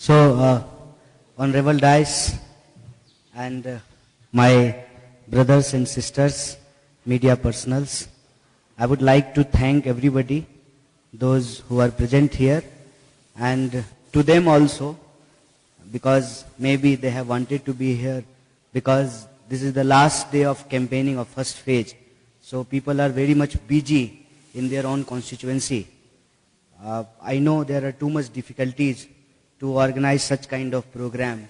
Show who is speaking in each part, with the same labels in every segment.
Speaker 1: Honorable Dice and my brothers and sisters, media personals, I would like to thank everybody, those who are present here, and to them also, because maybe they have wanted to be here, because this is the last day of campaigning of first phase. So people are very much busy in their own constituency. I know there are too much difficulties to organize such kind of program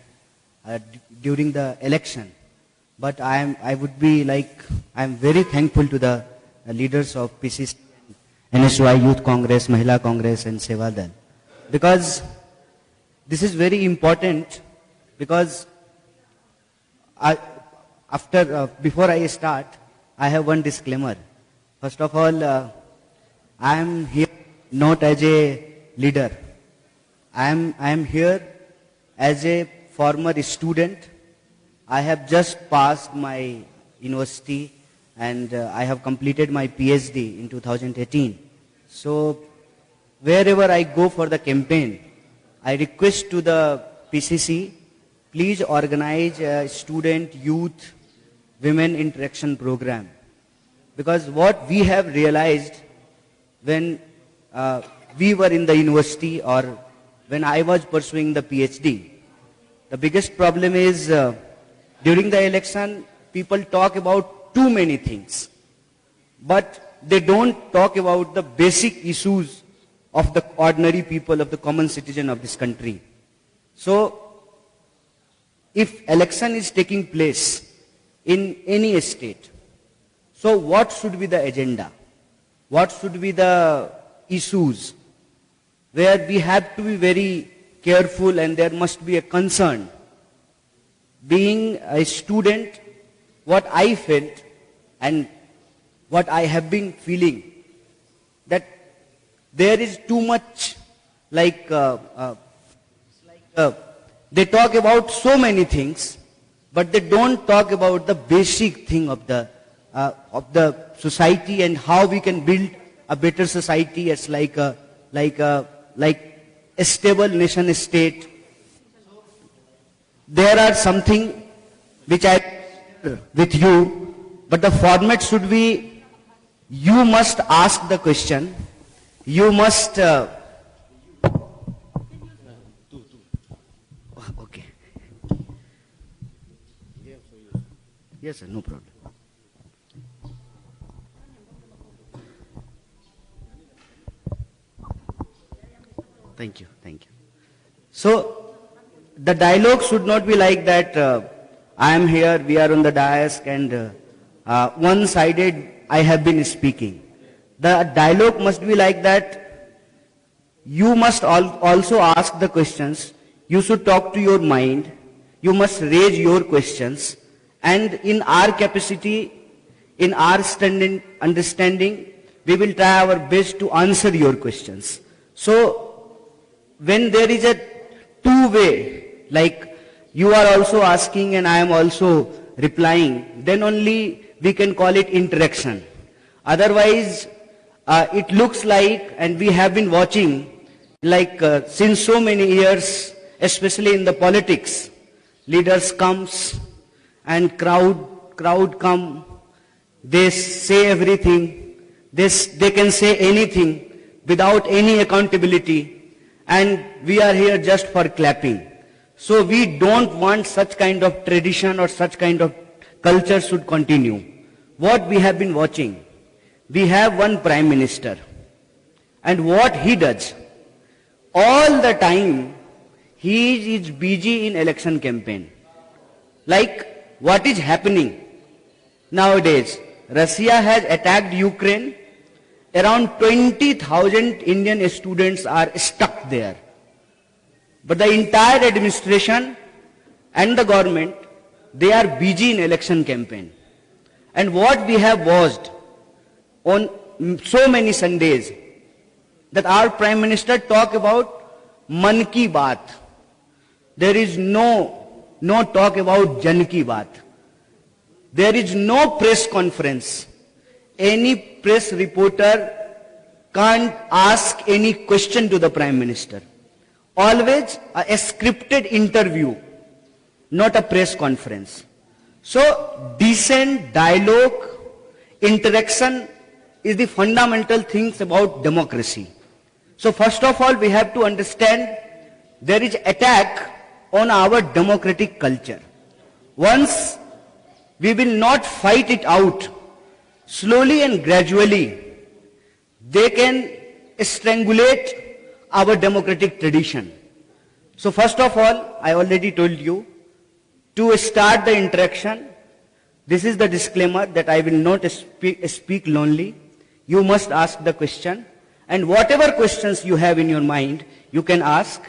Speaker 1: during the election. But I am very thankful to the leaders of PCC, NSY Youth Congress, Mahila Congress and Seva Dal. Because this is very important, because before I start, I have one disclaimer. First of all, I am here not as a leader. I am here as a former student. I have just passed my university and I have completed my PhD in 2018. So wherever I go for the campaign, I request to the PCC, please organize a student, youth, women interaction program. Because what we have realized when we were in the university or when I was pursuing the PhD, the biggest problem is during the election, people talk about too many things, but they don't talk about the basic issues of the ordinary people, of the common citizen of this country. So, if election is taking place in any state, so what should be the agenda? What should be the issues where we have to be very careful and there must be a concern? Being a student, what I felt and what I have been feeling, that there is too much they talk about so many things, but they don't talk about the basic thing of the society and how we can build a better society as like a stable nation state. There are something which I with you, but the format should be, you must ask the question, you must okay. Yes sir, no problem. Thank you, thank you. So, the dialogue should not be like that, I am here, we are on the dais and one-sided I have been speaking. The dialogue must be like that, you must also ask the questions, you should talk to your mind, you must raise your questions, and in our capacity, in our understanding, we will try our best to answer your questions. So, when there is a two-way, like you are also asking and I am also replying, then only we can call it interaction. Otherwise, it looks like, and we have been watching, like since so many years, especially in the politics, leaders comes and crowd come, they say everything, they can say anything without any accountability, and we are here just for clapping. So we don't want such kind of tradition or such kind of culture should continue. What we have been watching, we have one Prime Minister, and what he does, all the time he is busy in election campaign. Like what is happening nowadays, Russia has attacked Ukraine, around 20,000 Indian students are stuck there. But the entire administration and the government, they are busy in election campaign. And what we have watched on so many Sundays, that our Prime Minister talk about Man Ki Baat. There is no talk about Jan Ki Baat. There is no press conference. Any press reporter can't ask any question to the Prime Minister. always a scripted interview, not a press conference. So decent dialogue, interaction is the fundamental things about democracy. So first of all, we have to understand there is attack on our democratic culture. Once we will not fight it out, slowly and gradually, they can strangulate our democratic tradition. So first of all, I already told you, to start the interaction, this is the disclaimer that I will not speak lonely. You must ask the question, and whatever questions you have in your mind, you can ask,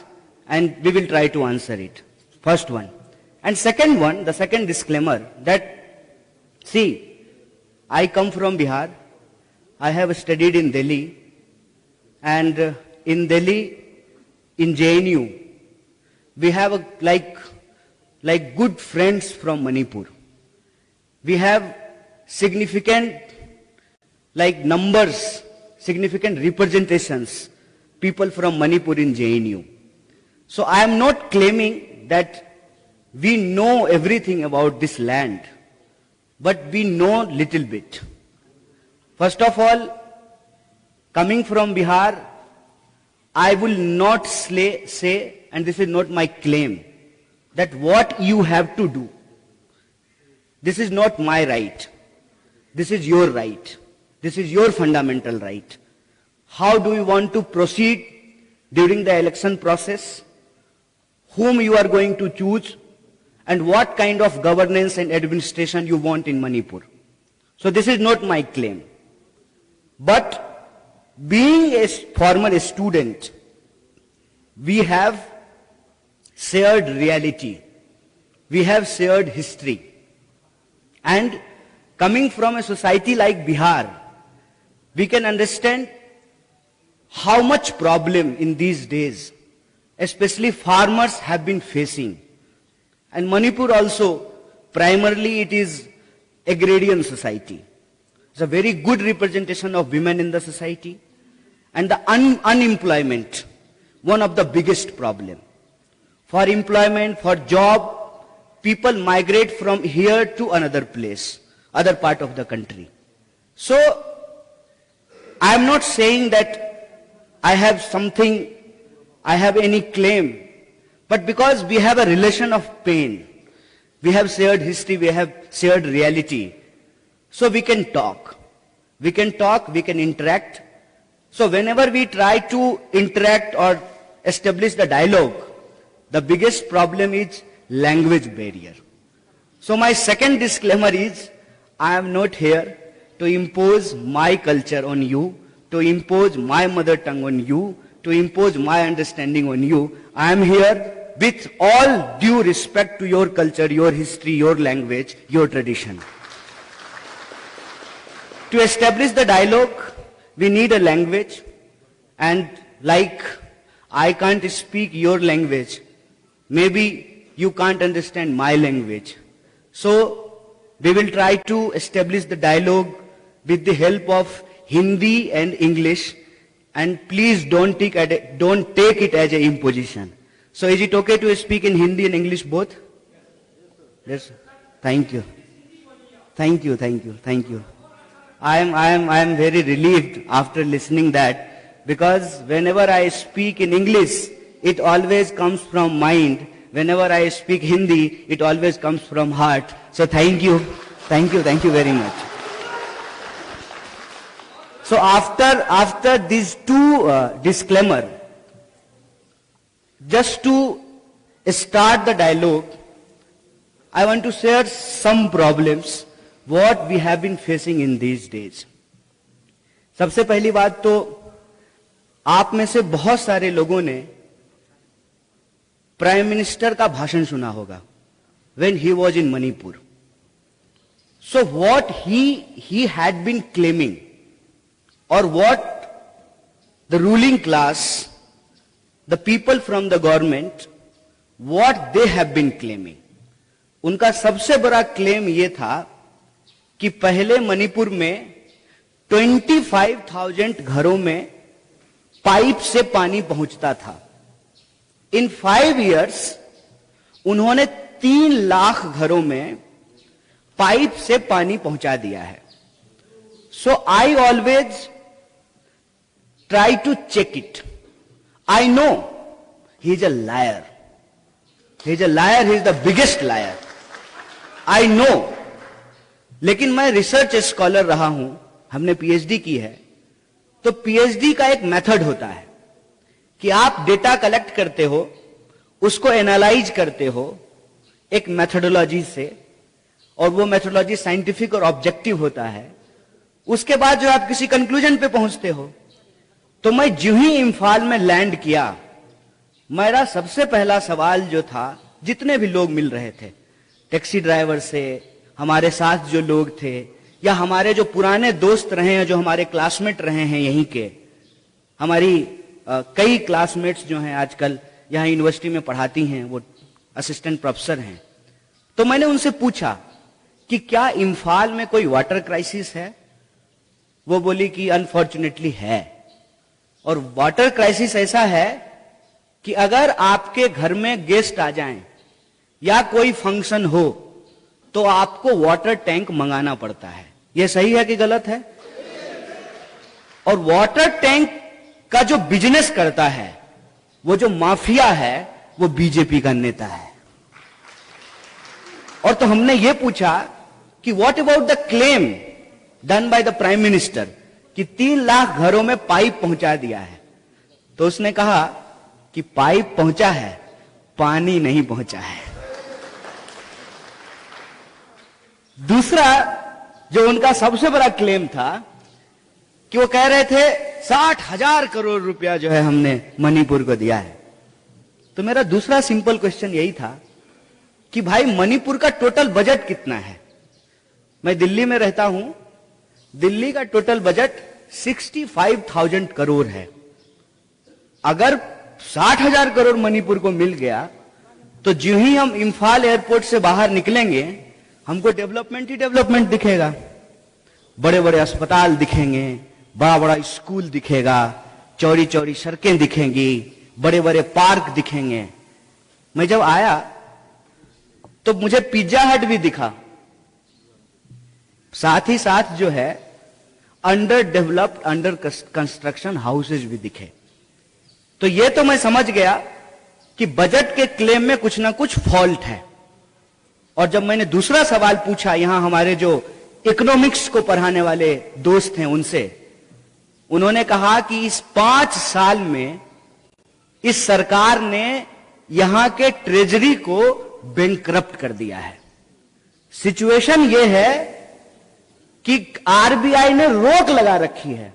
Speaker 1: and we will try to answer it. First one. And second one, the second disclaimer, that, see, I come from Bihar. I have studied in Delhi, and in Delhi, in JNU, we have like good friends from Manipur. We have significant numbers, significant representations, people from Manipur in JNU. So I am not claiming that we know everything about this land, but we know little bit. First of all, coming from Bihar, I will not say, and this is not my claim, that what you have to do. This is not my right. This is your right. This is your fundamental right. How do you want to proceed during the election process? Whom you are going to choose? And what kind of governance and administration you want in Manipur? So this is not my claim. But being a former student, we have shared reality. We have shared history. And coming from a society like Bihar, we can understand how much problem in these days, especially farmers, have been facing. And Manipur also, primarily it is agrarian society. It's a very good representation of women in the society. And the unemployment, one of the biggest problem. For employment, for job, people migrate from here to another place, other part of the country. So, I am not saying that I have something, I have any claim, but because we have a relation of pain, we have shared history, we have shared reality, so we can talk. We can talk, we can interact. So whenever we try to interact or establish the dialogue, the biggest problem is language barrier. So my second disclaimer is, I am not here to impose my culture on you, to impose my mother tongue on you, to impose my understanding on you. I am here with all due respect to your culture, your history, your language, your tradition. To establish the dialogue, we need a language, and like I can't speak your language, maybe you can't understand my language. So we will try to establish the dialogue with the help of Hindi and English, and please don't take it as an imposition. So is it okay to speak in Hindi and English both? Yes. Thank you. Thank you, thank you, thank you. I am very relieved after listening that, because whenever I speak in English, it always comes from mind. Whenever I speak Hindi, it always comes from heart. So thank you very much. So after these two disclaimer, just to start the dialogue, I want to share some problems what we have been facing in these days. सबसे पहली बात तो आप में से बहुत सारे लोगों ने प्राइम मिनिस्टर का भाषण सुना होगा when he was in Manipur. So what he had been claiming, or what the ruling class, the people from the government, what they have been claiming. उनका सबसे बड़ा क्लेम ये था कि पहले मणिपुर में 25,000 घरों में पाइप से पानी पहुंचता था, इन 5 years उन्होंने 3 लाख घरों में पाइप से पानी पहुंचा दिया है. So I always try to check it. I know he is a liar. He is a liar. He is the biggest liar. I know. लेकिन मैं रिसर्च स्कॉलर रहा हूं, हमने पीएचडी की है. तो पीएचडी का एक मेथड होता है कि आप डेटा कलेक्ट करते हो, उसको एनालाइज करते हो एक मेथोडोलॉजी से, और वो मेथोडोलॉजी साइंटिफिक और ऑब्जेक्टिव होता है. उसके बाद जो आप किसी कंक्लूजन पे पहुंचते हो. तो मैं जो ही इम्फाल में लैंड किया, मेरा सबसे पहला सवाल जो था, जितने भी लोग मिल रहे थे, टैक्सी ड्राइवर से, हमारे साथ जो लोग थे, या हमारे जो पुराने दोस्त रहे हैं, जो हमारे क्लासमेट रहे हैं यहीं के, हमारी कई क्लासमेट्स जो हैं आजकल यहां यूनिवर्सिटी में पढ़ाती हैं, वो असिस्टेंट प्रोफेसर हैं. तो मैंने उनसे पूछा कि क्या इम्फाल में कोई वाटर क्राइसिस है. वो बोली कि अनफॉर्चुनेटली है. और वाटर क्राइसिस ऐसा है कि अगर आपके घर में गेस्ट आ जाएं या कोई फंक्शन हो तो आपको वाटर टैंक मंगाना पड़ता है. यह सही है कि गलत है? और वाटर टैंक का जो बिजनेस करता है, वो जो माफिया है, वो बीजेपी का नेता है. और तो हमने ये पूछा कि what about the claim done by the prime minister कि 3 लाख घरों में पाइप पहुंचा दिया है. तो उसने कहा कि पाइप पहुंचा है, पानी नहीं पहुंचा है. दूसरा जो उनका सबसे बड़ा क्लेम था कि वो कह रहे थे 60,000 करोड़ रुपया जो है हमने मणिपुर को दिया है. तो मेरा दूसरा सिंपल क्वेश्चन यही था कि भाई मणिपुर का टोटल बजट कितना है. मैं दिल्ली में रहता हूं. दिल्ली का टोटल बजट 65,000 करोड़ है. अगर 60,000 करोड़ मणिपुर को मिल गया तो जो ही हम इम्फाल एयरपोर्ट से बाहर निकलेंगे, हमको डेवलपमेंट ही डेवलपमेंट दिखेगा. बड़े बड़े अस्पताल दिखेंगे, बड़ा बड़ा स्कूल दिखेगा, चौड़ी चौड़ी सड़कें दिखेंगी, बड़े बड़े पार्क दिखेंगे. मैं जब आया तो मुझे पिज्जा हट भी दिखा. साथ ही साथ जो है under developed, under construction houses भी दिखे. तो ये तो मैं समझ गया कि बजट के क्लेम में कुछ ना कुछ फॉल्ट है. और जब मैंने दूसरा सवाल पूछा यहां हमारे जो इकोनॉमिक्स को पढ़ाने वाले दोस्त हैं उनसे, उन्होंने कहा कि इस 5 साल में इस सरकार ने यहां के ट्रेजरी को बैंकरप्ट कर दिया है. सिचुएशन यह है कि आरबीआई ने रोक लगा रखी है.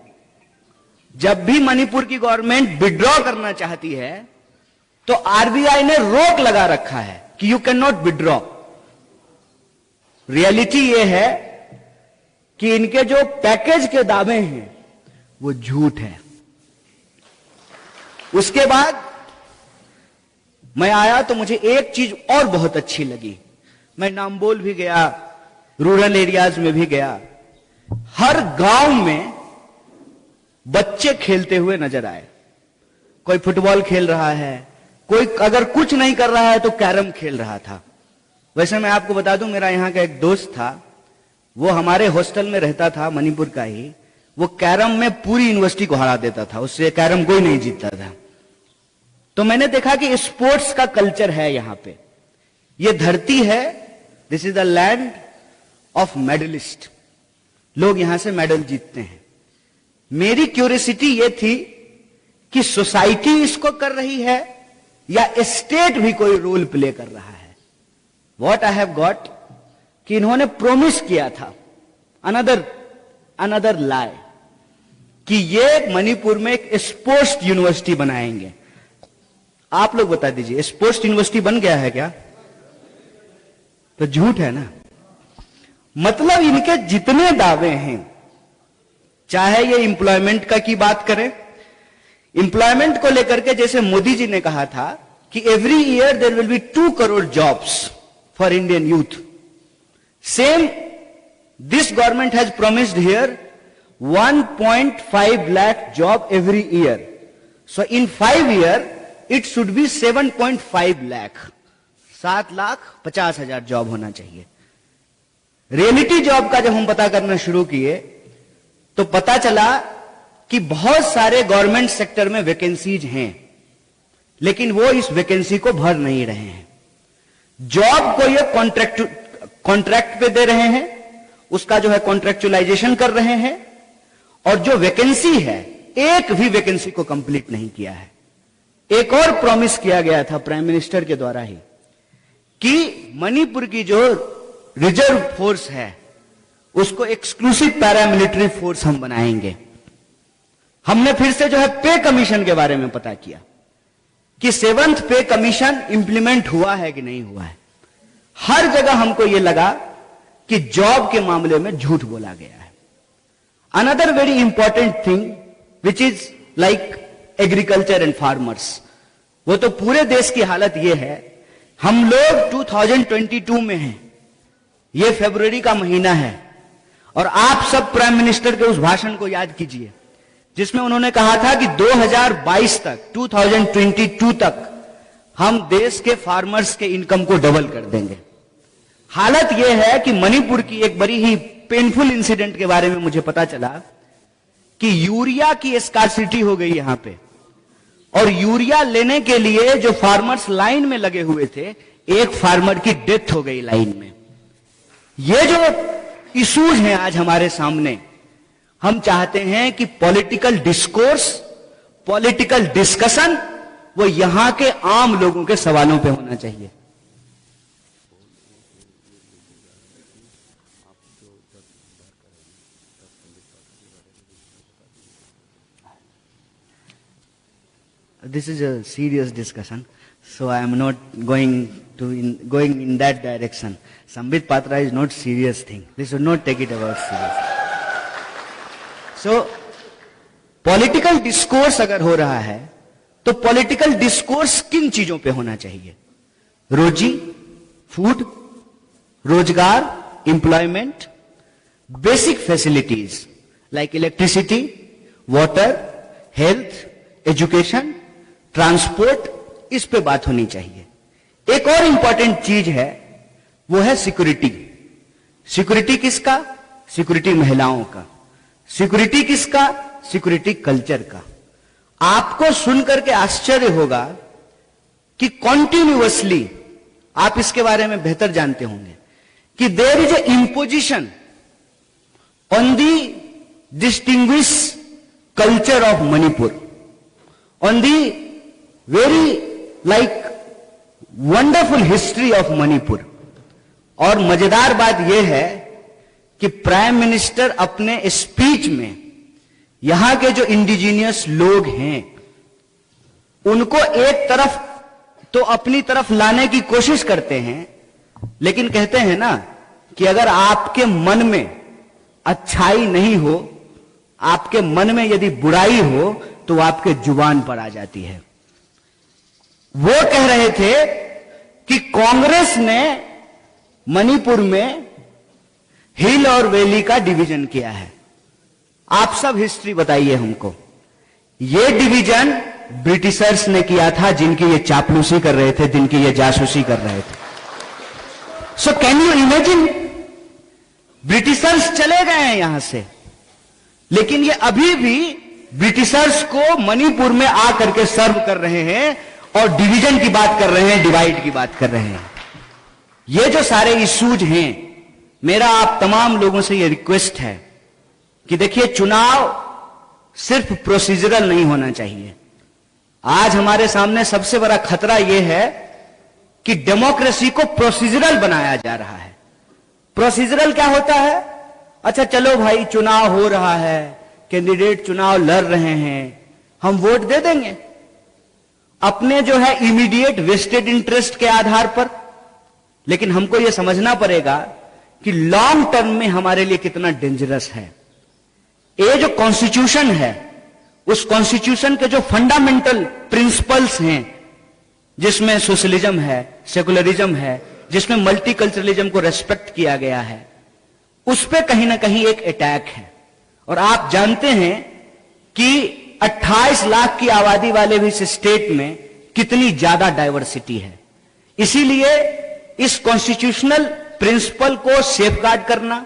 Speaker 1: जब भी मणिपुर की गवर्नमेंट विड्रॉ करना चाहती है तो आरबीआई ने रोक लगा रखा है कि you can not withdraw. Reality यह है कि इनके जो पैकेज के दावे हैं वो झूठ है. उसके बाद मैं आया तो मुझे एक चीज और बहुत अच्छी लगी. मैं नाम्बोल भी गया, रूरल एरियाज में भी गया. हर गांव में बच्चे खेलते हुए नजर आए. कोई फुटबॉल खेल रहा है, कोई अगर कुछ नहीं कर रहा है तो कैरम खेल रहा था. वैसे मैं आपको बता दूं, मेरा यहां का एक दोस्त था, वो हमारे हॉस्टल में रहता था, मणिपुर का ही. वो कैरम में पूरी यूनिवर्सिटी को हरा देता था, उससे कैरम कोई नहीं जीतता था. तो मैंने देखा कि स्पोर्ट्स का कल्चर है यहां पे. ये धरती है, this is the land of medallist. लोग यहां से मेडल जीतते हैं. मेरी क्यूरियोसिटी ये थी कि सोसाइटी इसको कर रही है या स्टेट भी कोई रोल प्ले कर रहा है. व्हाट आई हैव गॉट कि इन्होंने प्रोमिस किया था, अनदर लाई, कि ये मणिपुर में एक स्पोर्ट्स यूनिवर्सिटी बनाएंगे. आप लोग बता दीजिए, स्पोर्ट्स यूनिवर्सिटी बन गया है क्या? तो झूठ है ना. मतलब इनके जितने दावे हैं, चाहे ये एम्प्लॉयमेंट का की बात करें, एम्प्लॉयमेंट को लेकर के जैसे मोदी जी ने कहा था कि every year there will be 2 crore jobs for Indian youth. Same this government has promised here 1.5 lakh job every year. So in 5 years it should be 7.5 lakh, 7,50,000 job होना चाहिए। रियलिटी जॉब का जब हम पता करना शुरू किए तो पता चला कि बहुत सारे गवर्नमेंट सेक्टर में वैकेंसीज हैं, लेकिन वो इस वैकेंसी को भर नहीं रहे हैं। जॉब को ये कॉन्ट्रैक्ट पे दे रहे हैं, उसका जो है कॉन्ट्रैक्चुअलाइजेशन कर रहे हैं, और जो वैकेंसी है एक भी वैकेंसी को कंप्लीट नहीं किया है। एक और प्रॉमिस किया गया था प्राइम मिनिस्टर के द्वारा ही कि मणिपुर की जो रिजर्व फोर्स है उसको एक्सक्लूसिव पैरामिलिट्री फोर्स हम बनाएंगे। हमने फिर से जो है पे कमीशन के बारे में पता किया कि 7th पे कमीशन इंप्लीमेंट हुआ है कि नहीं हुआ है। हर जगह हमको यह लगा कि जॉब के मामले में झूठ बोला गया है। Another very important thing which is like agriculture and farmers, वो तो पूरे देश की हालत यह है, हम लोग 2022 में हैं, ये फरवरी का महीना है, और आप सब प्राइम मिनिस्टर के उस भाषण को याद कीजिए जिसमें उन्होंने कहा था कि 2022 तक, 2022 तक हम देश के फार्मर्स के इनकम को डबल कर देंगे। हालत यह है कि मणिपुर की एक बड़ी ही पेनफुल इंसिडेंट के बारे में मुझे पता चला कि यूरिया की स्कार्सिटी हो गई यहां पे, और यूरिया लेने के लिए जो फार्मर्स लाइन में लगे हुए थे, एक फार्मर की डेथ हो गई लाइन में। ये जो इश्यूज हैं आज हमारे सामने, हम चाहते हैं कि पॉलिटिकल डिस्कोर्स, पॉलिटिकल डिस्कशन वो यहां के आम लोगों के सवालों पे होना चाहिए। This is a serious discussion, so I am not going in that direction. Sambit Patra is not serious thing. We should not take it about serious. So, political discourse अगर हो रहा है, तो political discourse किन चीजों पे होना चाहिए? रोजी, फूड, रोजगार, employment, basic facilities like electricity, water, health, education, transport, इस पे बात होनी चाहिए। एक और इंपॉर्टेंट चीज है, वो है सिक्योरिटी। सिक्योरिटी किसका? सिक्योरिटी महिलाओं का। सिक्योरिटी किसका? सिक्योरिटी कल्चर का। आपको सुनकर के आश्चर्य होगा कि कॉन्टिन्यूअसली, आप इसके बारे में बेहतर जानते होंगे, कि there is a imposition on the distinguish culture of Manipur, on the very like wonderful history of Manipur. और मजेदार बात यह है कि प्राइम मिनिस्टर अपने स्पीच में यहां के जो इंडिजीनियस लोग हैं उनको एक तरफ तो अपनी तरफ लाने की कोशिश करते हैं, लेकिन कहते हैं ना कि अगर आपके मन में अच्छाई नहीं हो, आपके मन में यदि बुराई हो, तो आपके जुबान पर आ जाती है। वो कह रहे थे कि कांग्रेस ने मणिपुर में हिल और वैली का डिवीजन किया है। आप सब हिस्ट्री बताइए हमको। ये डिवीजन ब्रिटिशर्स ने किया था, जिनकी ये चापलूसी कर रहे थे, जिनकी ये जासूसी कर रहे थे। So can you imagine, Britishers चले गए हैं यहां से, लेकिन ये अभी भी ब्रिटिशर्स को मणिपुर में आकर के सर्व कर रहे हैं और डिवीजन की बात कर रहे हैं, डिवाइड की बात कर रहे हैं। ये जो सारे इश्यूज हैं, मेरा आप तमाम लोगों से ये रिक्वेस्ट है कि देखिए, चुनाव सिर्फ प्रोसीजरल नहीं होना चाहिए। आज हमारे सामने सबसे बड़ा खतरा यह है कि डेमोक्रेसी को प्रोसीजरल बनाया जा रहा है। प्रोसीजरल क्या होता है? अच्छा चलो भाई, चुनाव हो रहा है, कैंडिडेट चुनाव लड़ रहे हैं, हम वोट दे देंगे अपने जो है इमीडिएट वेस्टेड इंटरेस्ट के आधार पर। लेकिन हमको यह समझना पड़ेगा कि लॉन्ग टर्म में हमारे लिए कितना डेंजरस है। ये जो कॉन्स्टिट्यूशन है, उस कॉन्स्टिट्यूशन के जो फंडामेंटल प्रिंसिपल्स हैं, जिसमें सोशलिज्म है, सेकुलरिज्म है, जिसमें मल्टीकल्चरलिज्म को रेस्पेक्ट किया गया है, उस पर कहीं ना कहीं एक अटैक है। और आप जानते हैं कि 28 लाख की आबादी वाले भी इस स्टेट में कितनी ज्यादा डाइवर्सिटी है। इसीलिए इस कॉन्स्टिट्यूशनल प्रिंसिपल को सेफगार्ड करना,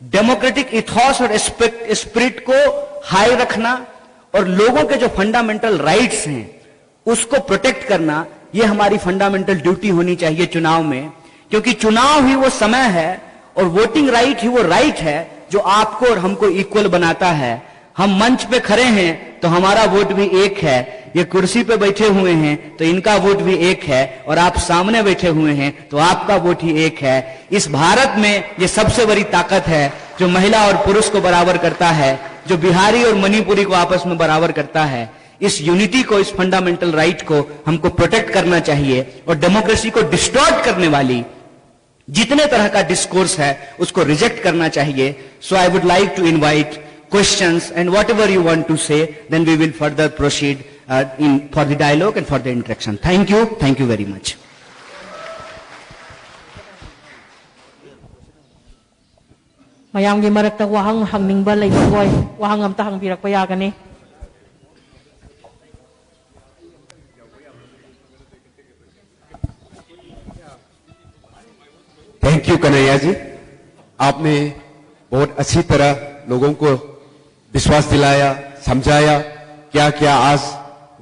Speaker 1: डेमोक्रेटिक इथॉस और स्पिरिट को हाई रखना और लोगों के जो फंडामेंटल राइट्स हैं उसको प्रोटेक्ट करना, यह हमारी फंडामेंटल ड्यूटी होनी चाहिए चुनाव में। क्योंकि चुनाव ही वो समय है और वोटिंग राइट ही वो राइट है जो आपको और हमको इक्वल बनाता है। हम मंच पे खड़े हैं तो हमारा वोट भी एक है, ये कुर्सी पे बैठे हुए हैं तो इनका वोट भी एक है, और आप सामने बैठे हुए हैं तो आपका वोट ही एक है। इस भारत में ये सबसे बड़ी ताकत है जो महिला और पुरुष को बराबर करता है, जो बिहारी और मणिपुरी को आपस में बराबर करता है। इस यूनिटी को, इस फंडामेंटल राइट को हमको प्रोटेक्ट करना चाहिए और डेमोक्रेसी को डिस्टॉर्ट करने वाली जितने तरह का डिस्कोर्स है उसको रिजेक्ट करना चाहिए। So I would like to invite questions and whatever you want to say, then we will further proceed for the dialogue and for the interaction. Thank you very much.
Speaker 2: Mayamgi marakta wahang hangningbal lay boy, wahang amta hang birak payagani.
Speaker 3: Thank you Kanhaiya ji, आपने बहुत अच्छी तरह लोगों को विश्वास दिलाया, समझाया क्या क्या आज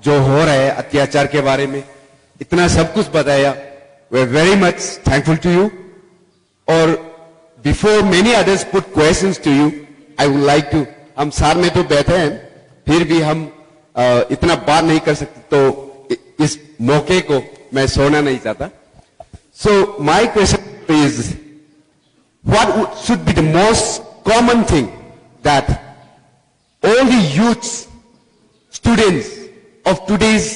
Speaker 3: जो हो रहा है अत्याचार के बारे में, इतना सब कुछ बताया। We are very much thankful to you. और before many others put questions to you, I would like to, हम साथ में तो बैठे हैं फिर भी हम इतना बात नहीं कर सकते, तो इस मौके को मैं सोना नहीं चाहता। So my question is, what should be the most common thing that all the youths, students of today's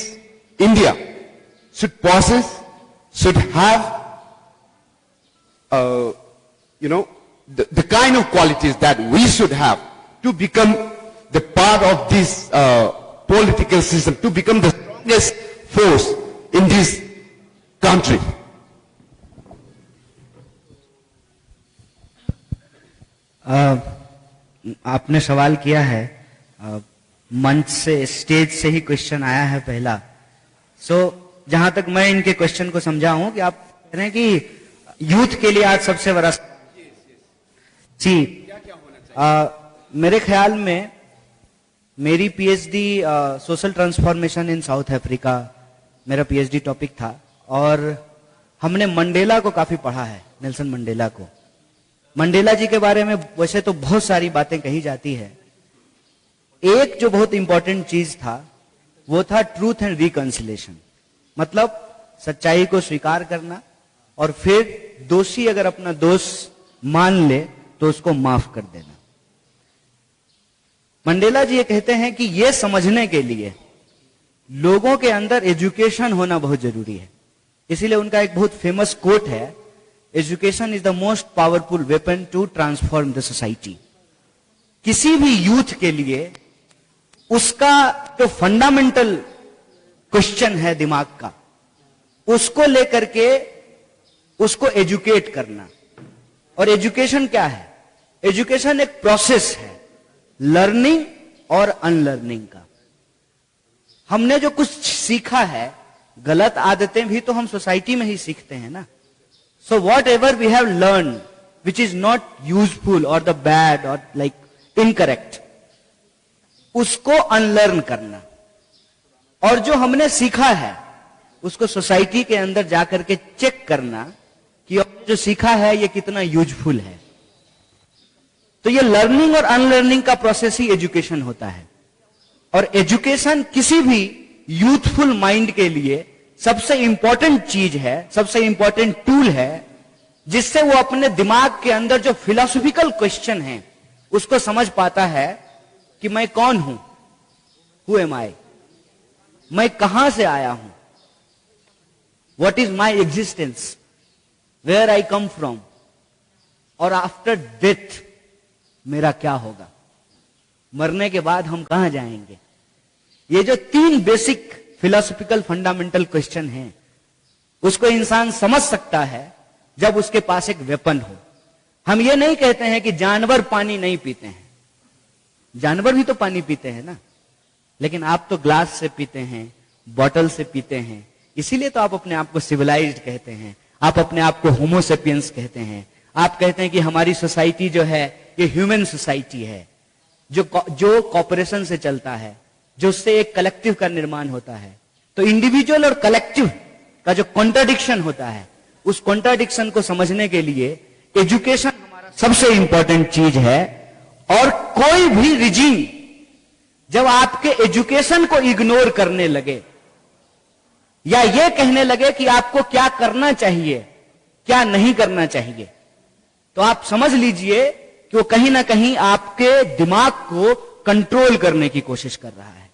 Speaker 3: India should possess, should have, the kind of qualities that we should have to become the part of this political system, to become the strongest force in this country.
Speaker 1: आपने सवाल किया है, मंच से, stage से ही question आया है पहला। जहां तक मैं इनके क्वेश्चन को समझा हूं कि आप कह रहे हैं कि यूथ के लिए आज सबसे बड़ा जी, मेरे ख्याल में मेरी PhD social transformation in south Africa मेरा पीएचडी टॉपिक था, और हमने मंडेला को काफी पढ़ा है, नेल्सन मंडेला को। मंडेला जी के बारे में वैसे तो बहुत सारी बातें कही जाती है, एक जो बहुत इंपॉर्टेंट चीज था वो था ट्रूथ एंड रिकंसिलेशन, मतलब सच्चाई को स्वीकार करना और फिर दोषी अगर अपना दोष मान ले तो उसको माफ कर देना। मंडेला जी ये कहते हैं कि ये समझने के लिए लोगों के अंदर एजुकेशन होना बहुत जरूरी है। इसीलिए उनका एक बहुत फेमस कोट है, education is the most powerful weapon to transform the society. किसी भी यूथ के लिए उसका जो फंडामेंटल क्वेश्चन है दिमाग का, उसको लेकर के उसको एजुकेट करना। और एजुकेशन क्या है? एजुकेशन एक प्रोसेस है लर्निंग और अनलर्निंग का। हमने जो कुछ सीखा है, गलत आदतें भी तो हम सोसाइटी में ही सीखते हैं ना। So whatever we have learned which is not useful or the bad or like incorrect, उसको अनलर्न करना, और जो हमने सीखा है उसको सोसाइटी के अंदर जाकर के चेक करना कि जो सीखा है ये कितना यूजफुल है। तो ये लर्निंग और अनलर्निंग का प्रोसेस ही एजुकेशन होता है। और एजुकेशन किसी भी यूथफुल माइंड के लिए सबसे इंपॉर्टेंट चीज है, सबसे इंपॉर्टेंट टूल है, जिससे वो अपने दिमाग के अंदर जो फिलोसॉफिकल क्वेश्चन है उसको समझ पाता है कि मैं कौन हूं, हु एम आई, मैं कहां से आया हूं, what is my existence, where I come from, और आफ्टर डेथ मेरा क्या होगा, मरने के बाद हम कहां जाएंगे। ये जो 3 बेसिक फिलोसॉफिकल फंडामेंटल क्वेश्चन है उसको इंसान समझ सकता है जब उसके पास एक वेपन हो। हम ये नहीं कहते हैं कि जानवर पानी नहीं पीते हैं, जानवर भी तो पानी पीते हैं ना, लेकिन आप तो ग्लास से पीते हैं, बॉटल से पीते हैं, इसीलिए तो आप अपने आप को सिविलाइज्ड कहते हैं, आप अपने आप को होमोसेपियंस कहते हैं, आप कहते हैं कि हमारी सोसाइटी जो है ये ह्यूमन सोसाइटी है, जो कॉपरेशन से चलता है, जो उससे एक कलेक्टिव का निर्माण होता है। तो इंडिविजुअल और कलेक्टिव का जो कॉन्ट्राडिक्शन होता है, उस कॉन्ट्राडिक्शन को समझने के लिए एजुकेशन हमारा सबसे इंपॉर्टेंट चीज है। और कोई भी रिजीम जब आपके एजुकेशन को इग्नोर करने लगे या यह कहने लगे कि आपको क्या करना चाहिए, क्या नहीं करना चाहिए, तो आप समझ लीजिए कि वो कहीं ना कहीं आपके दिमाग को कंट्रोल करने की कोशिश कर रहा है।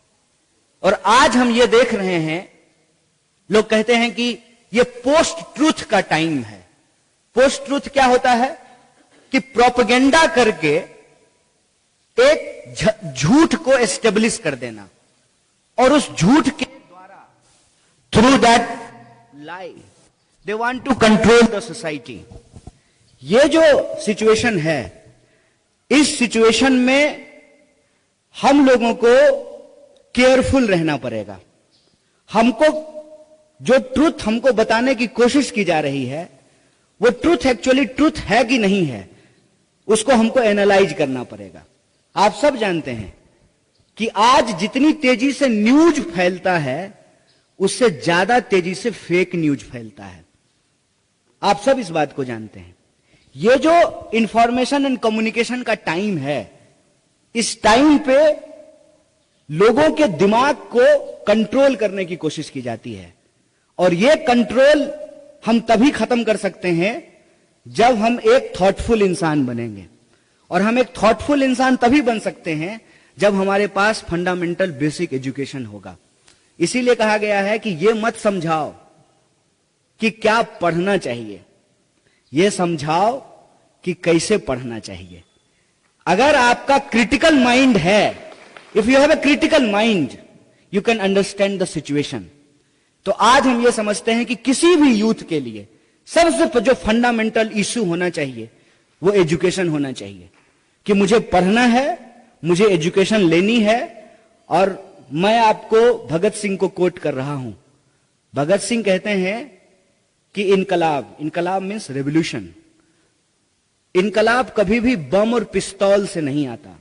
Speaker 1: और आज हम ये देख रहे हैं, लोग कहते हैं कि ये पोस्ट ट्रूथ का टाइम है। पोस्ट ट्रूथ क्या होता है कि प्रोपेगेंडा करके एक झूठ को एस्टेब्लिश कर देना और उस झूठ के द्वारा through that lie they want to control the society. ये जो सिचुएशन है, इस सिचुएशन में हम लोगों को केयरफुल रहना पड़ेगा। हमको जो ट्रुथ हमको बताने की कोशिश की जा रही है, वो ट्रुथ एक्चुअली ट्रुथ है कि नहीं है, उसको हमको एनालाइज करना पड़ेगा। आप सब जानते हैं कि आज जितनी तेजी से न्यूज फैलता है, उससे ज्यादा तेजी से फेक न्यूज फैलता है। आप सब इस बात को जानते हैं। ये जो इंफॉर्मेशन एंड कम्युनिकेशन का टाइम है, इस टाइम पे लोगों के दिमाग को कंट्रोल करने की कोशिश की जाती है। और ये कंट्रोल हम तभी खत्म कर सकते हैं जब हम एक थॉटफुल इंसान बनेंगे। और हम एक थॉटफुल इंसान तभी बन सकते हैं जब हमारे पास फंडामेंटल बेसिक एजुकेशन होगा। इसीलिए कहा गया है कि यह मत समझाओ कि क्या पढ़ना चाहिए, यह समझाओ कि कैसे पढ़ना चाहिए। अगर आपका क्रिटिकल माइंड है, if you have a critical mind, you can understand the situation. तो आज हम यह समझते हैं कि किसी भी यूथ के लिए सबसे जो फंडामेंटल इश्यू होना चाहिए वो एजुकेशन होना चाहिए, कि मुझे पढ़ना है, मुझे एजुकेशन लेनी है। और मैं आपको भगत सिंह को कोट कर रहा हूं। भगत सिंह कहते हैं कि इनकलाब मीन्स रेवोल्यूशन, इनकलाब कभी भी बम और पिस्तौल से नहीं आता।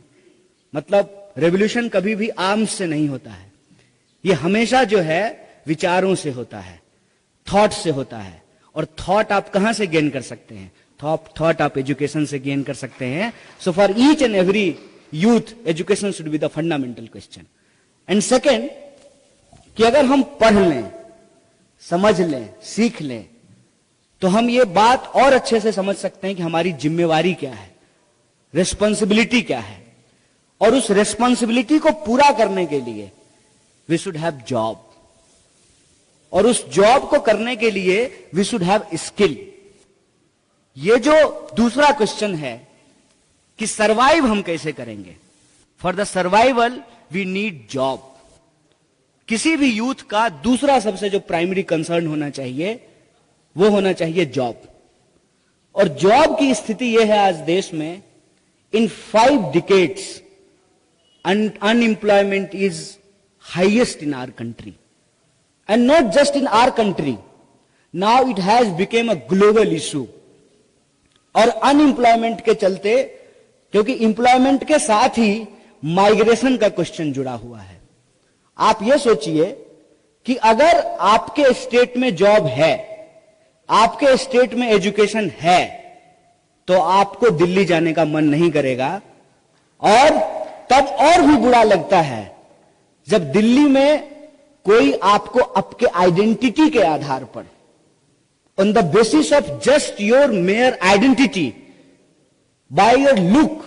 Speaker 1: मतलब रेवोल्यूशन कभी भी आर्म्स से नहीं होता है। यह हमेशा जो है विचारों से होता है, थॉट से होता है। और थॉट आप कहां से गेन कर सकते हैं? थॉट आप एजुकेशन से गेन कर सकते हैं। So for each and every youth, education should be the fundamental question. And second, कि अगर हम पढ़ लें, समझ लें, सीख लें, तो हम ये बात और अच्छे से समझ सकते हैं कि हमारी जिम्मेवारी क्या है, रिस्पॉन्सिबिलिटी क्या है। और उस रिस्पॉन्सिबिलिटी को पूरा करने के लिए वी शुड हैव जॉब, और उस जॉब को करने के लिए वी शुड हैव स्किल। ये जो दूसरा क्वेश्चन है कि सरवाइव हम कैसे करेंगे, for the survival we need job. किसी भी यूथ का दूसरा सबसे जो प्राइमरी कंसर्न होना चाहिए वो होना चाहिए जॉब। और जॉब की स्थिति यह है आज देश में, इन 5 decades unemployment is highest in our country, and not just in our country, now it has become a global issue। और अनएम्प्लॉयमेंट के चलते, क्योंकि एम्प्लॉयमेंट के साथ ही माइग्रेशन का क्वेश्चन जुड़ा हुआ है। आप यह सोचिए कि अगर आपके स्टेट में जॉब है, आपके स्टेट में एजुकेशन है, तो आपको दिल्ली जाने का मन नहीं करेगा। और तब और भी बुरा लगता है जब दिल्ली में कोई आपको आपके आइडेंटिटी के आधार पर, on the basis of just your mere identity, by your look,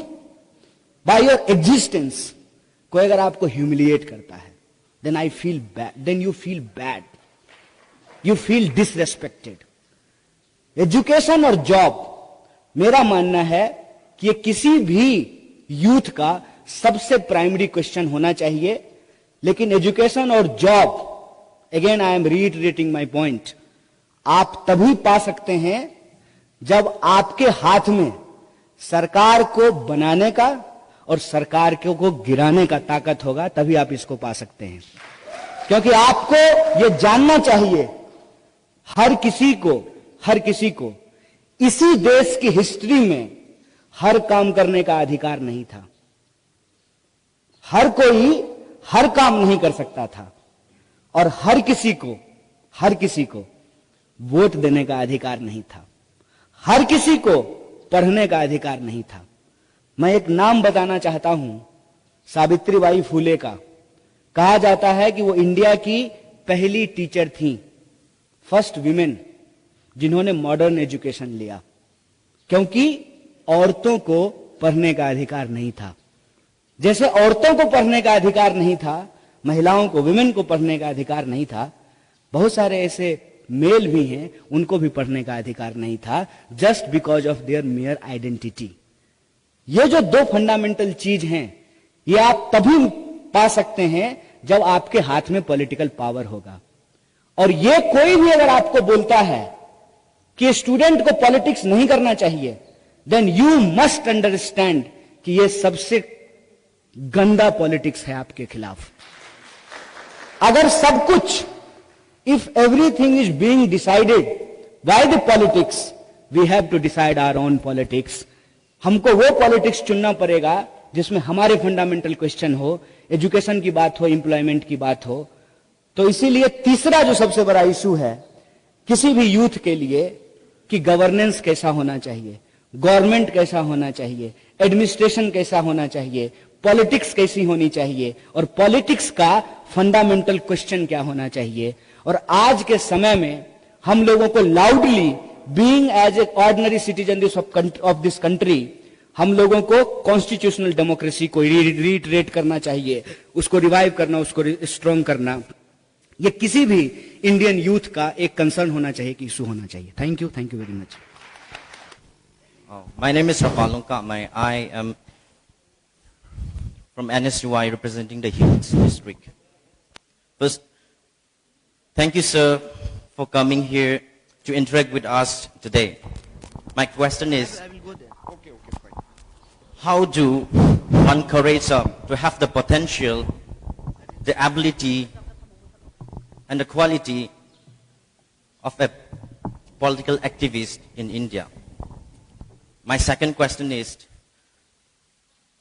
Speaker 1: by your existence, कोई अगर आपको humiliate करता है, then I feel bad, then you feel bad, you feel disrespected। Education और जॉब, मेरा मानना है कि ये किसी भी यूथ का सबसे प्राइमरी क्वेश्चन होना चाहिए। लेकिन एजुकेशन और job, again I am reiterating my point, आप तभी पा सकते हैं जब आपके हाथ में सरकार को बनाने का और सरकार को गिराने का ताकत होगा, तभी आप इसको पा सकते हैं। क्योंकि आपको यह जानना चाहिए, हर किसी को इसी देश की हिस्ट्री में हर काम करने का अधिकार नहीं था। हर कोई हर काम नहीं कर सकता था और हर किसी को वोट देने का अधिकार नहीं था, हर किसी को पढ़ने का अधिकार नहीं था। मैं एक नाम बताना चाहता हूं, सावित्रीबाई फुले का। कहा जाता है कि वो इंडिया की पहली टीचर थी, फर्स्ट विमेन जिन्होंने मॉडर्न एजुकेशन लिया, क्योंकि औरतों को पढ़ने का अधिकार नहीं था। जैसे औरतों को पढ़ने का अधिकार नहीं था, महिलाओं को, विमेन को पढ़ने का अधिकार नहीं था, बहुत सारे ऐसे मेल भी हैं, उनको भी पढ़ने का अधिकार नहीं था, just because of their mayor identity. ये जो दो फंडामेंटल चीज हैं, ये आप तभी पा सकते हैं जब आपके हाथ में पॉलिटिकल पावर होगा। और ये कोई भी अगर आपको बोलता है कि स्टूडेंट को पॉलिटिक्स नहीं करना चाहिए, देन यू मस्ट अंडरस्टैंड कि ये सबसे गंदा पॉलिटिक्स है आपके खिलाफ। अगर सब कुछ, if everything is being decided by the politics, we have to decide our own politics. हमको वो पॉलिटिक्स चुनना पड़ेगा जिसमें हमारे फंडामेंटल क्वेश्चन हो, एजुकेशन की बात हो, एम्प्लॉयमेंट की बात हो। तो इसीलिए तीसरा जो सबसे बड़ा इशू है किसी भी यूथ के लिए, कि गवर्नेंस कैसा होना चाहिए, गवर्नमेंट कैसा होना चाहिए, एडमिनिस्ट्रेशन कैसा होना चाहिए, पॉलिटिक्स कैसी होनी चाहिए, और पॉलिटिक्स का फंडामेंटल क्वेश्चन क्या होना चाहिए। और आज के समय में हम लोगों को loudly, being as a ordinary citizen of this country, हम लोगों को कॉन्स्टिट्यूशनल डेमोक्रेसी को रीइटरेट करना चाहिए, उसको रिवाइव करना, उसको स्ट्रॉन्ग करना। ये किसी भी इंडियन यूथ का एक कंसर्न होना चाहिए, कि इशू होना चाहिए। Thank you very much.
Speaker 4: My name is Rapal Longkamai. I am from NSUI representing the Hills district. First, thank you, sir, for coming here to interact with us today. My question is, how do one courage up to have the potential, the ability, and the quality of a political activist in India? My second question is,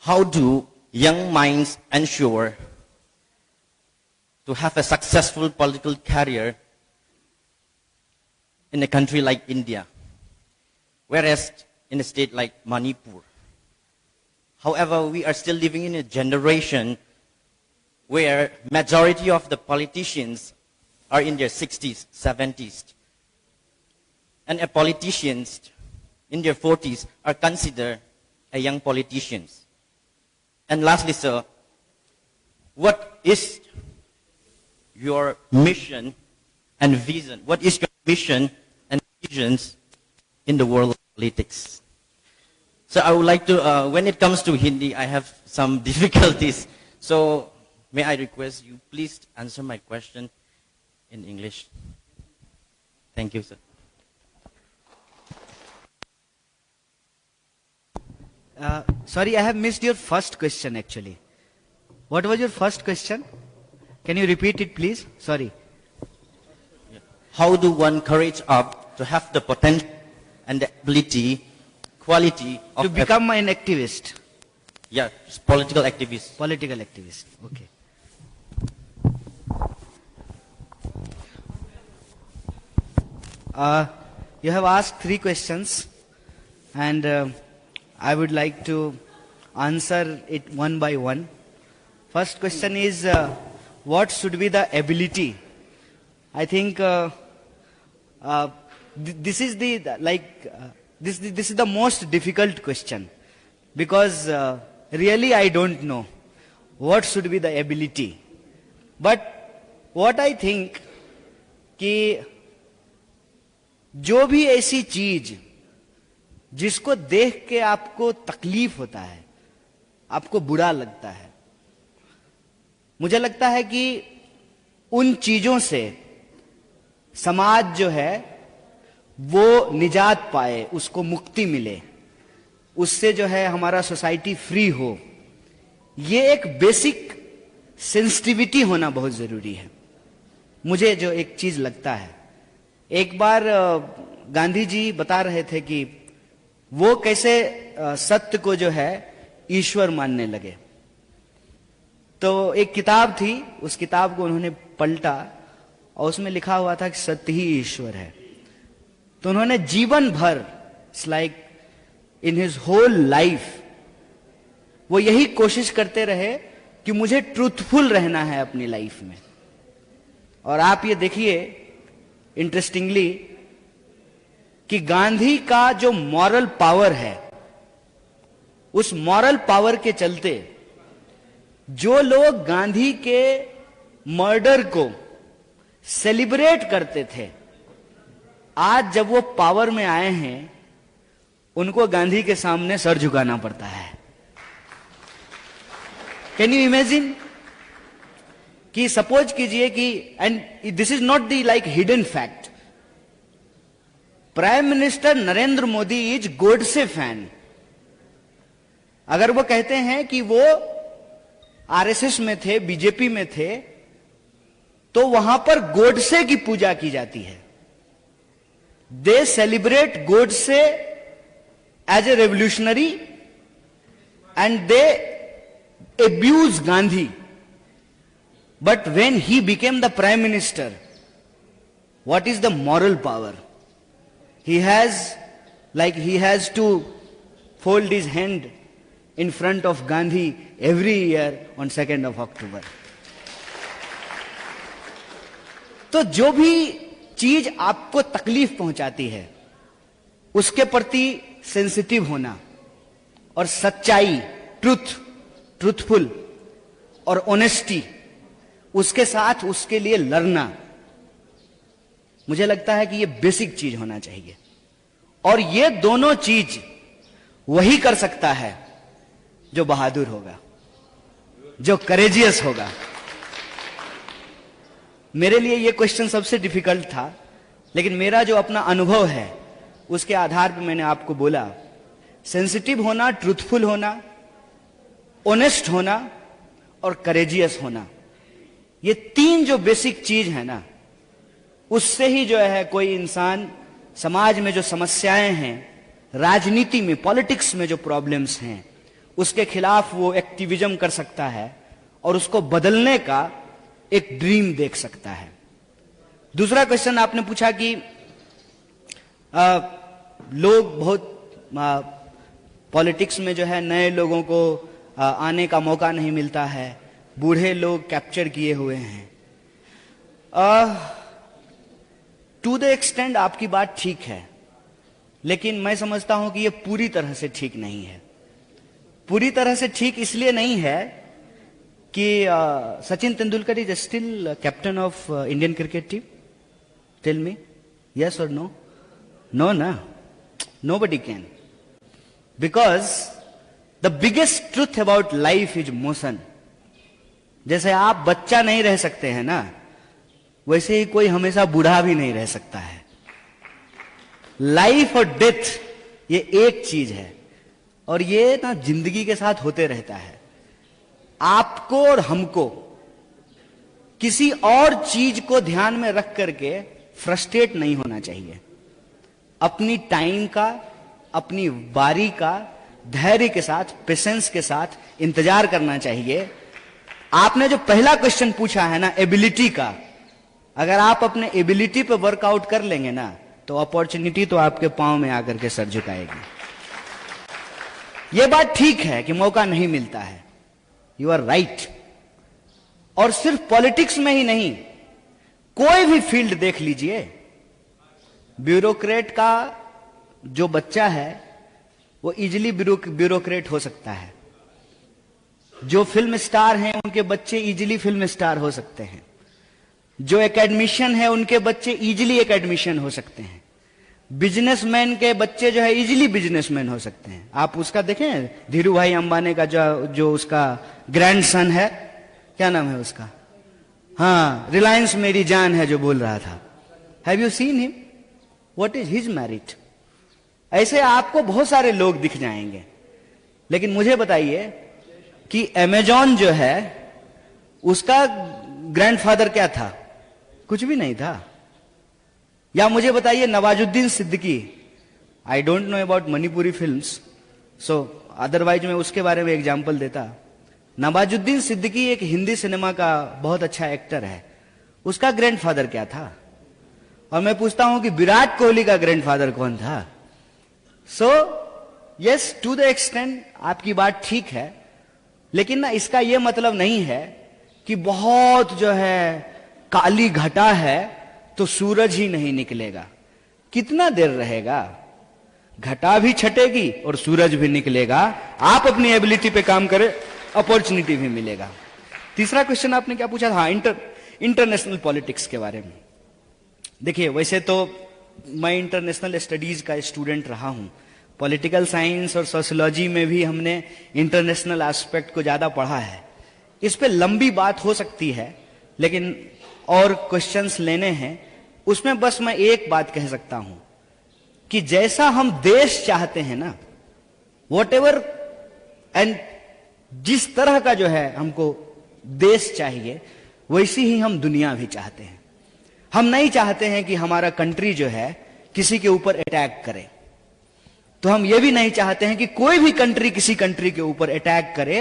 Speaker 4: how do young minds ensure to have a successful political career in a country like India, whereas in a state like Manipur? However, we are still living in a generation where majority of the politicians are in their 60s, 70s. And a politicians in their 40s are considered a young politicians. And lastly, sir, what is your mission and vision? What is your mission and visions in the world of politics? So I would like to, when it comes to Hindi, I have some difficulties. So may I request you please answer my question in English. Thank you, sir.
Speaker 1: Sorry, I have missed your first question actually. What was your first question? Can you repeat it, please? Sorry.
Speaker 4: How do one courage up to have the potential and the ability, quality of
Speaker 1: To become an activist.
Speaker 4: Yeah, political activist.
Speaker 1: Political activist. Okay. You have asked 3 questions, and I would like to answer it one by one. First question is, what should be the ability? I think this is this is the most difficult question, because really I don't know what should be the ability. But what I think कि जो भी ऐसी चीज जिसको देख के आपको तकलीफ होता है, आपको बुरा लगता है, मुझे लगता है कि उन चीजों से समाज जो है वो निजात पाए, उसको मुक्ति मिले, उससे जो है हमारा सोसाइटी फ्री हो। ये एक बेसिक सेंसिटिविटी होना बहुत जरूरी है। मुझे जो एक चीज लगता है, एक बार गांधी जी बता रहे थे कि वो कैसे सत्य को जो है ईश्वर मानने लगे। तो एक किताब थी, उस किताब को उन्होंने पलटा और उसमें लिखा हुआ था कि सत्य ही ईश्वर है। तो उन्होंने जीवन भर, it's like in his whole life, वो यही कोशिश करते रहे कि मुझे ट्रूथफुल रहना है अपनी लाइफ में। और आप ये देखिए इंटरेस्टिंगली कि गांधी का जो मॉरल पावर है, उस मॉरल पावर के चलते जो लोग गांधी के मर्डर को सेलिब्रेट करते थे, आज जब वो पावर में आए हैं उनको गांधी के सामने सर झुकाना पड़ता है। कैन यू इमेजिन कि सपोज कीजिए कि, and this is not the like hidden fact, prime minister Narendra Modi is Godse fan. अगर वो कहते हैं कि वो आरएसएस में थे, बीजेपी में थे, तो वहां पर गोडसे की पूजा की जाती है। They celebrate Godse as a revolutionary and they abuse Gandhi. But when he became the prime minister, what is the moral power? He has to fold his hand in front of Gandhi every year on 2nd of October. तो जो भी चीज आपको तकलीफ पहुंचाती है उसके प्रति सेंसिटिव होना और सच्चाई, ट्रूथफुल और ऑनेस्टी, उसके साथ उसके लिए लड़ना, मुझे लगता है कि ये बेसिक चीज होना चाहिए। और ये दोनों चीज वही कर सकता है जो बहादुर होगा, जो करेजियस होगा। मेरे लिए ये क्वेश्चन सबसे डिफिकल्ट था, लेकिन मेरा जो अपना अनुभव है उसके आधार पर मैंने आपको बोला, सेंसिटिव होना, ट्रूथफुल होना, ऑनेस्ट होना और करेजियस होना, ये तीन जो बेसिक चीज है ना, उससे ही जो है कोई इंसान समाज में जो समस्याएं हैं, राजनीति में, पॉलिटिक्स में जो प्रॉब्लम्स हैं, उसके खिलाफ वो एक्टिविज्म कर सकता है और उसको बदलने का एक ड्रीम देख सकता है। दूसरा क्वेश्चन आपने पूछा कि लोग बहुत पॉलिटिक्स में जो है नए लोगों को आने का मौका नहीं मिलता है, बूढ़े लोग कैप्चर किए हुए हैं। टू द एक्सटेंड आपकी बात ठीक है, लेकिन मैं समझता हूं कि यह पूरी तरह से ठीक नहीं है। पूरी तरह से ठीक इसलिए नहीं है कि Sachin Tendulkar is still captain of Indian cricket team. Tell me, yes और नो? नो ना, nobody can, because the biggest truth about life is motion. जैसे आप बच्चा नहीं रह सकते हैं ना, वैसे ही कोई हमेशा बूढ़ा भी नहीं रह सकता है। लाइफ और डेथ ये एक चीज है और ये ना जिंदगी के साथ होते रहता है। आपको और हमको किसी और चीज को ध्यान में रख करके फ्रस्ट्रेट नहीं होना चाहिए। अपनी टाइम का, अपनी बारी का धैर्य के साथ, पेशेंस के साथ इंतजार करना चाहिए। आपने जो पहला क्वेश्चन पूछा है ना एबिलिटी का, अगर आप अपने एबिलिटी पे वर्कआउट कर लेंगे ना तो अपॉर्चुनिटी तो आपके पांव में आकर के सर झुकाएगी। यह बात ठीक है कि मौका नहीं मिलता है, यू आर राइट। और सिर्फ पॉलिटिक्स में ही नहीं, कोई भी फील्ड देख लीजिए, ब्यूरोक्रेट का जो बच्चा है वो इजिली ब्यूरोक्रेट हो सकता है। जो फिल्म स्टार हैं उनके बच्चे इजिली फिल्म स्टार हो सकते हैं। जो एकेडमिशियन है उनके बच्चे इजिली एकेडमिशियन हो सकते हैं। बिजनेसमैन के बच्चे जो है इजिली बिजनेसमैन हो सकते हैं। आप उसका देखें, धीरू भाई अंबानी का जो उसका ग्रैंडसन है, क्या नाम है उसका, हाँ, रिलायंस मेरी जान है जो बोल रहा था। Have you seen him? What is his merit? ऐसे आपको बहुत सारे लोग दिख जाएंगे, लेकिन मुझे बताइए कि अमेजॉन जो है उसका ग्रैंडफादर क्या था? कुछ भी नहीं था। या मुझे बताइए Nawazuddin Siddiqui, I don't know about Manipuri films, so otherwise मैं उसके बारे में एग्जाम्पल देता। नवाजुद्दीन सिद्दीकी एक हिंदी सिनेमा का बहुत अच्छा एक्टर है, उसका ग्रैंडफादर क्या था? और मैं पूछता हूं कि विराट कोहली का ग्रैंडफादर कौन था? So yes, to the extent आपकी बात ठीक है, लेकिन ना इसका यह मतलब नहीं है कि बहुत जो है काली घटा है तो सूरज ही नहीं निकलेगा। कितना देर रहेगा? घटा भी छटेगी और सूरज भी निकलेगा। आप अपनी एबिलिटी पे काम करें, अपॉर्चुनिटी भी मिलेगा। तीसरा क्वेश्चन आपने क्या पूछा था? इंटरनेशनल पॉलिटिक्स के बारे में। देखिए, वैसे तो मैं इंटरनेशनल स्टडीज का स्टूडेंट रहा हूं, पॉलिटिकल साइंस और सोशियोलॉजी में भी हमने इंटरनेशनल एस्पेक्ट को ज्यादा पढ़ा है। इस पे लंबी बात हो सकती है, लेकिन और क्वेश्चंस लेने हैं। उसमें बस मैं एक बात कह सकता हूं कि जैसा हम देश चाहते हैं ना, वॉट एवर एंड जिस तरह का जो है हमको देश चाहिए, वैसी ही हम दुनिया भी चाहते हैं। हम नहीं चाहते हैं कि हमारा कंट्री जो है किसी के ऊपर अटैक करे, तो हम ये भी नहीं चाहते हैं कि कोई भी कंट्री किसी कंट्री के ऊपर अटैक करे।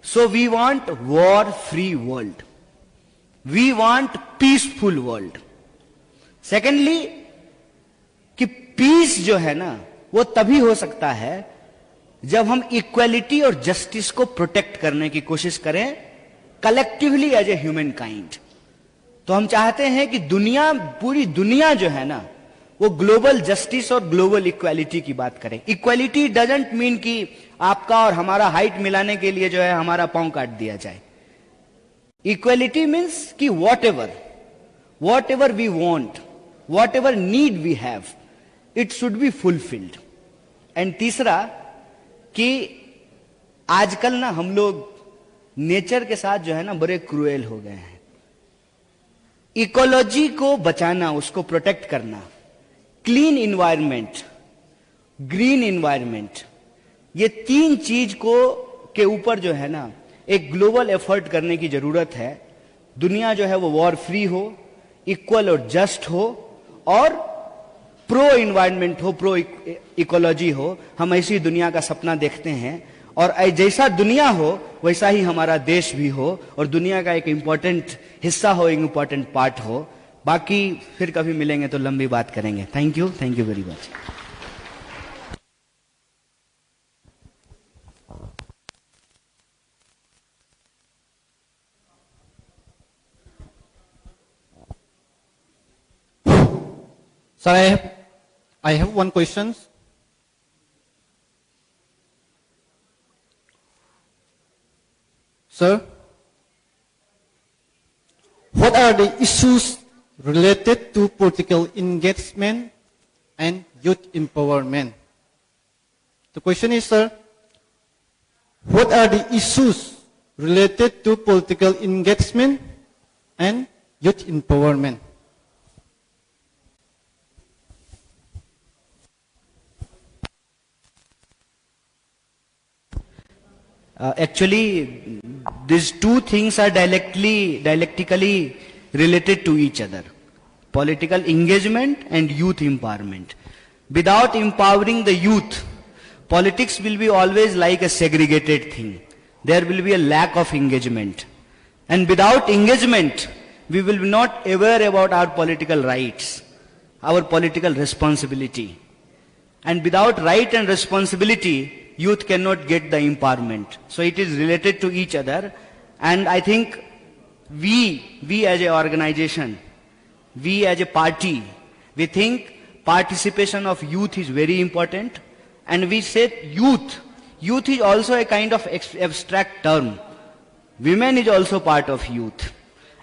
Speaker 1: So we want war free world, we want peaceful world. Secondly, कि पीस जो है ना वो तभी हो सकता है जब हम इक्वलिटी और जस्टिस को प्रोटेक्ट करने की कोशिश करें collectively as a human kind. तो हम चाहते हैं कि दुनिया, पूरी दुनिया जो है ना, वो ग्लोबल जस्टिस और ग्लोबल इक्वालिटी की बात करें। इक्वालिटी डजंट मीन कि आपका और हमारा हाइट मिलाने के लिए जो है हमारा पांव काट दिया जाए। इक्वालिटी मीन्स कि whatever we want, whatever need we have, it should be fulfilled. And तीसरा, कि आजकल ना हम लोग नेचर के साथ जो है ना बड़े क्रूएल हो गए हैं। इकोलॉजी को बचाना, उसको प्रोटेक्ट करना, क्लीन इन्वायरमेंट, ग्रीन इन्वायरमेंट, ये तीन चीज को के ऊपर जो है ना एक ग्लोबल एफर्ट करने की जरूरत है। दुनिया जो है वो वॉर फ्री हो, इक्वल और जस्ट हो, और प्रो इन्वायरमेंट हो, प्रो इकोलॉजी हो। हम ऐसी दुनिया का सपना देखते हैं, और जैसा दुनिया हो वैसा ही हमारा देश भी हो, और दुनिया का एक इंपॉर्टेंट हिस्सा हो, एक इंपॉर्टेंट पार्ट हो। बाकी फिर कभी मिलेंगे तो लंबी बात करेंगे। Thank you very much.
Speaker 5: Sir, I have one question. Sir, what are the issues related to political engagement and youth empowerment? The question is, sir, what are the issues related to political engagement and youth empowerment?
Speaker 1: Actually, these two things are dialectically related to each other. Political engagement and youth empowerment. Without empowering the youth, politics will be always like a segregated thing. There will be a lack of engagement. And without engagement, we will be not aware about our political rights, our political responsibility. And without right and responsibility, youth cannot get the empowerment. So it is related to each other. And I think we as an organization, we as a party, we think participation of youth is very important. And we say youth is also a kind of abstract term. Women is also part of youth.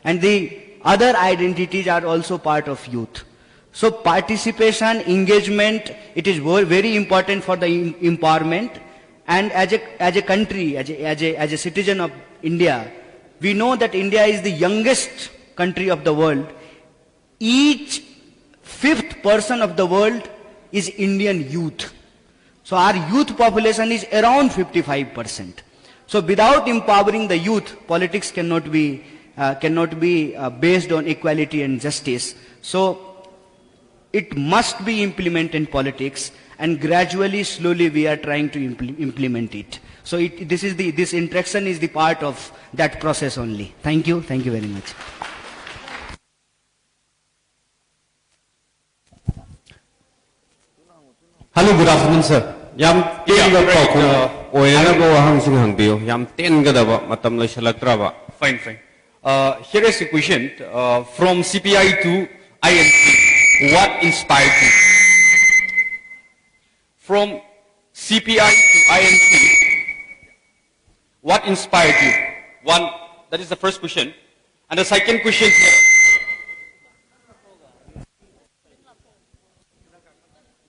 Speaker 1: And the other identities are also part of youth. So participation, engagement, it is very important for the empowerment. And as a country, as a citizen of India, we know that India is the youngest country of the world. Each fifth person of the world is Indian youth. So our youth population is around 55%. So without empowering the youth, politics cannot be based on equality and justice. So it must be implemented in politics, and gradually, slowly, we are trying to implement it. So this interaction is the part of that process only. Thank you very much.
Speaker 3: Hello, good afternoon, sir. Yam tenga ko oina ko hang sing hang bio. Yam tenga daba matam lo shalaktraba.
Speaker 6: Fine. Here is a question from CPI to INC. What inspired you? From CPI to INC, what inspired you? One, that is the first question. And the second question here.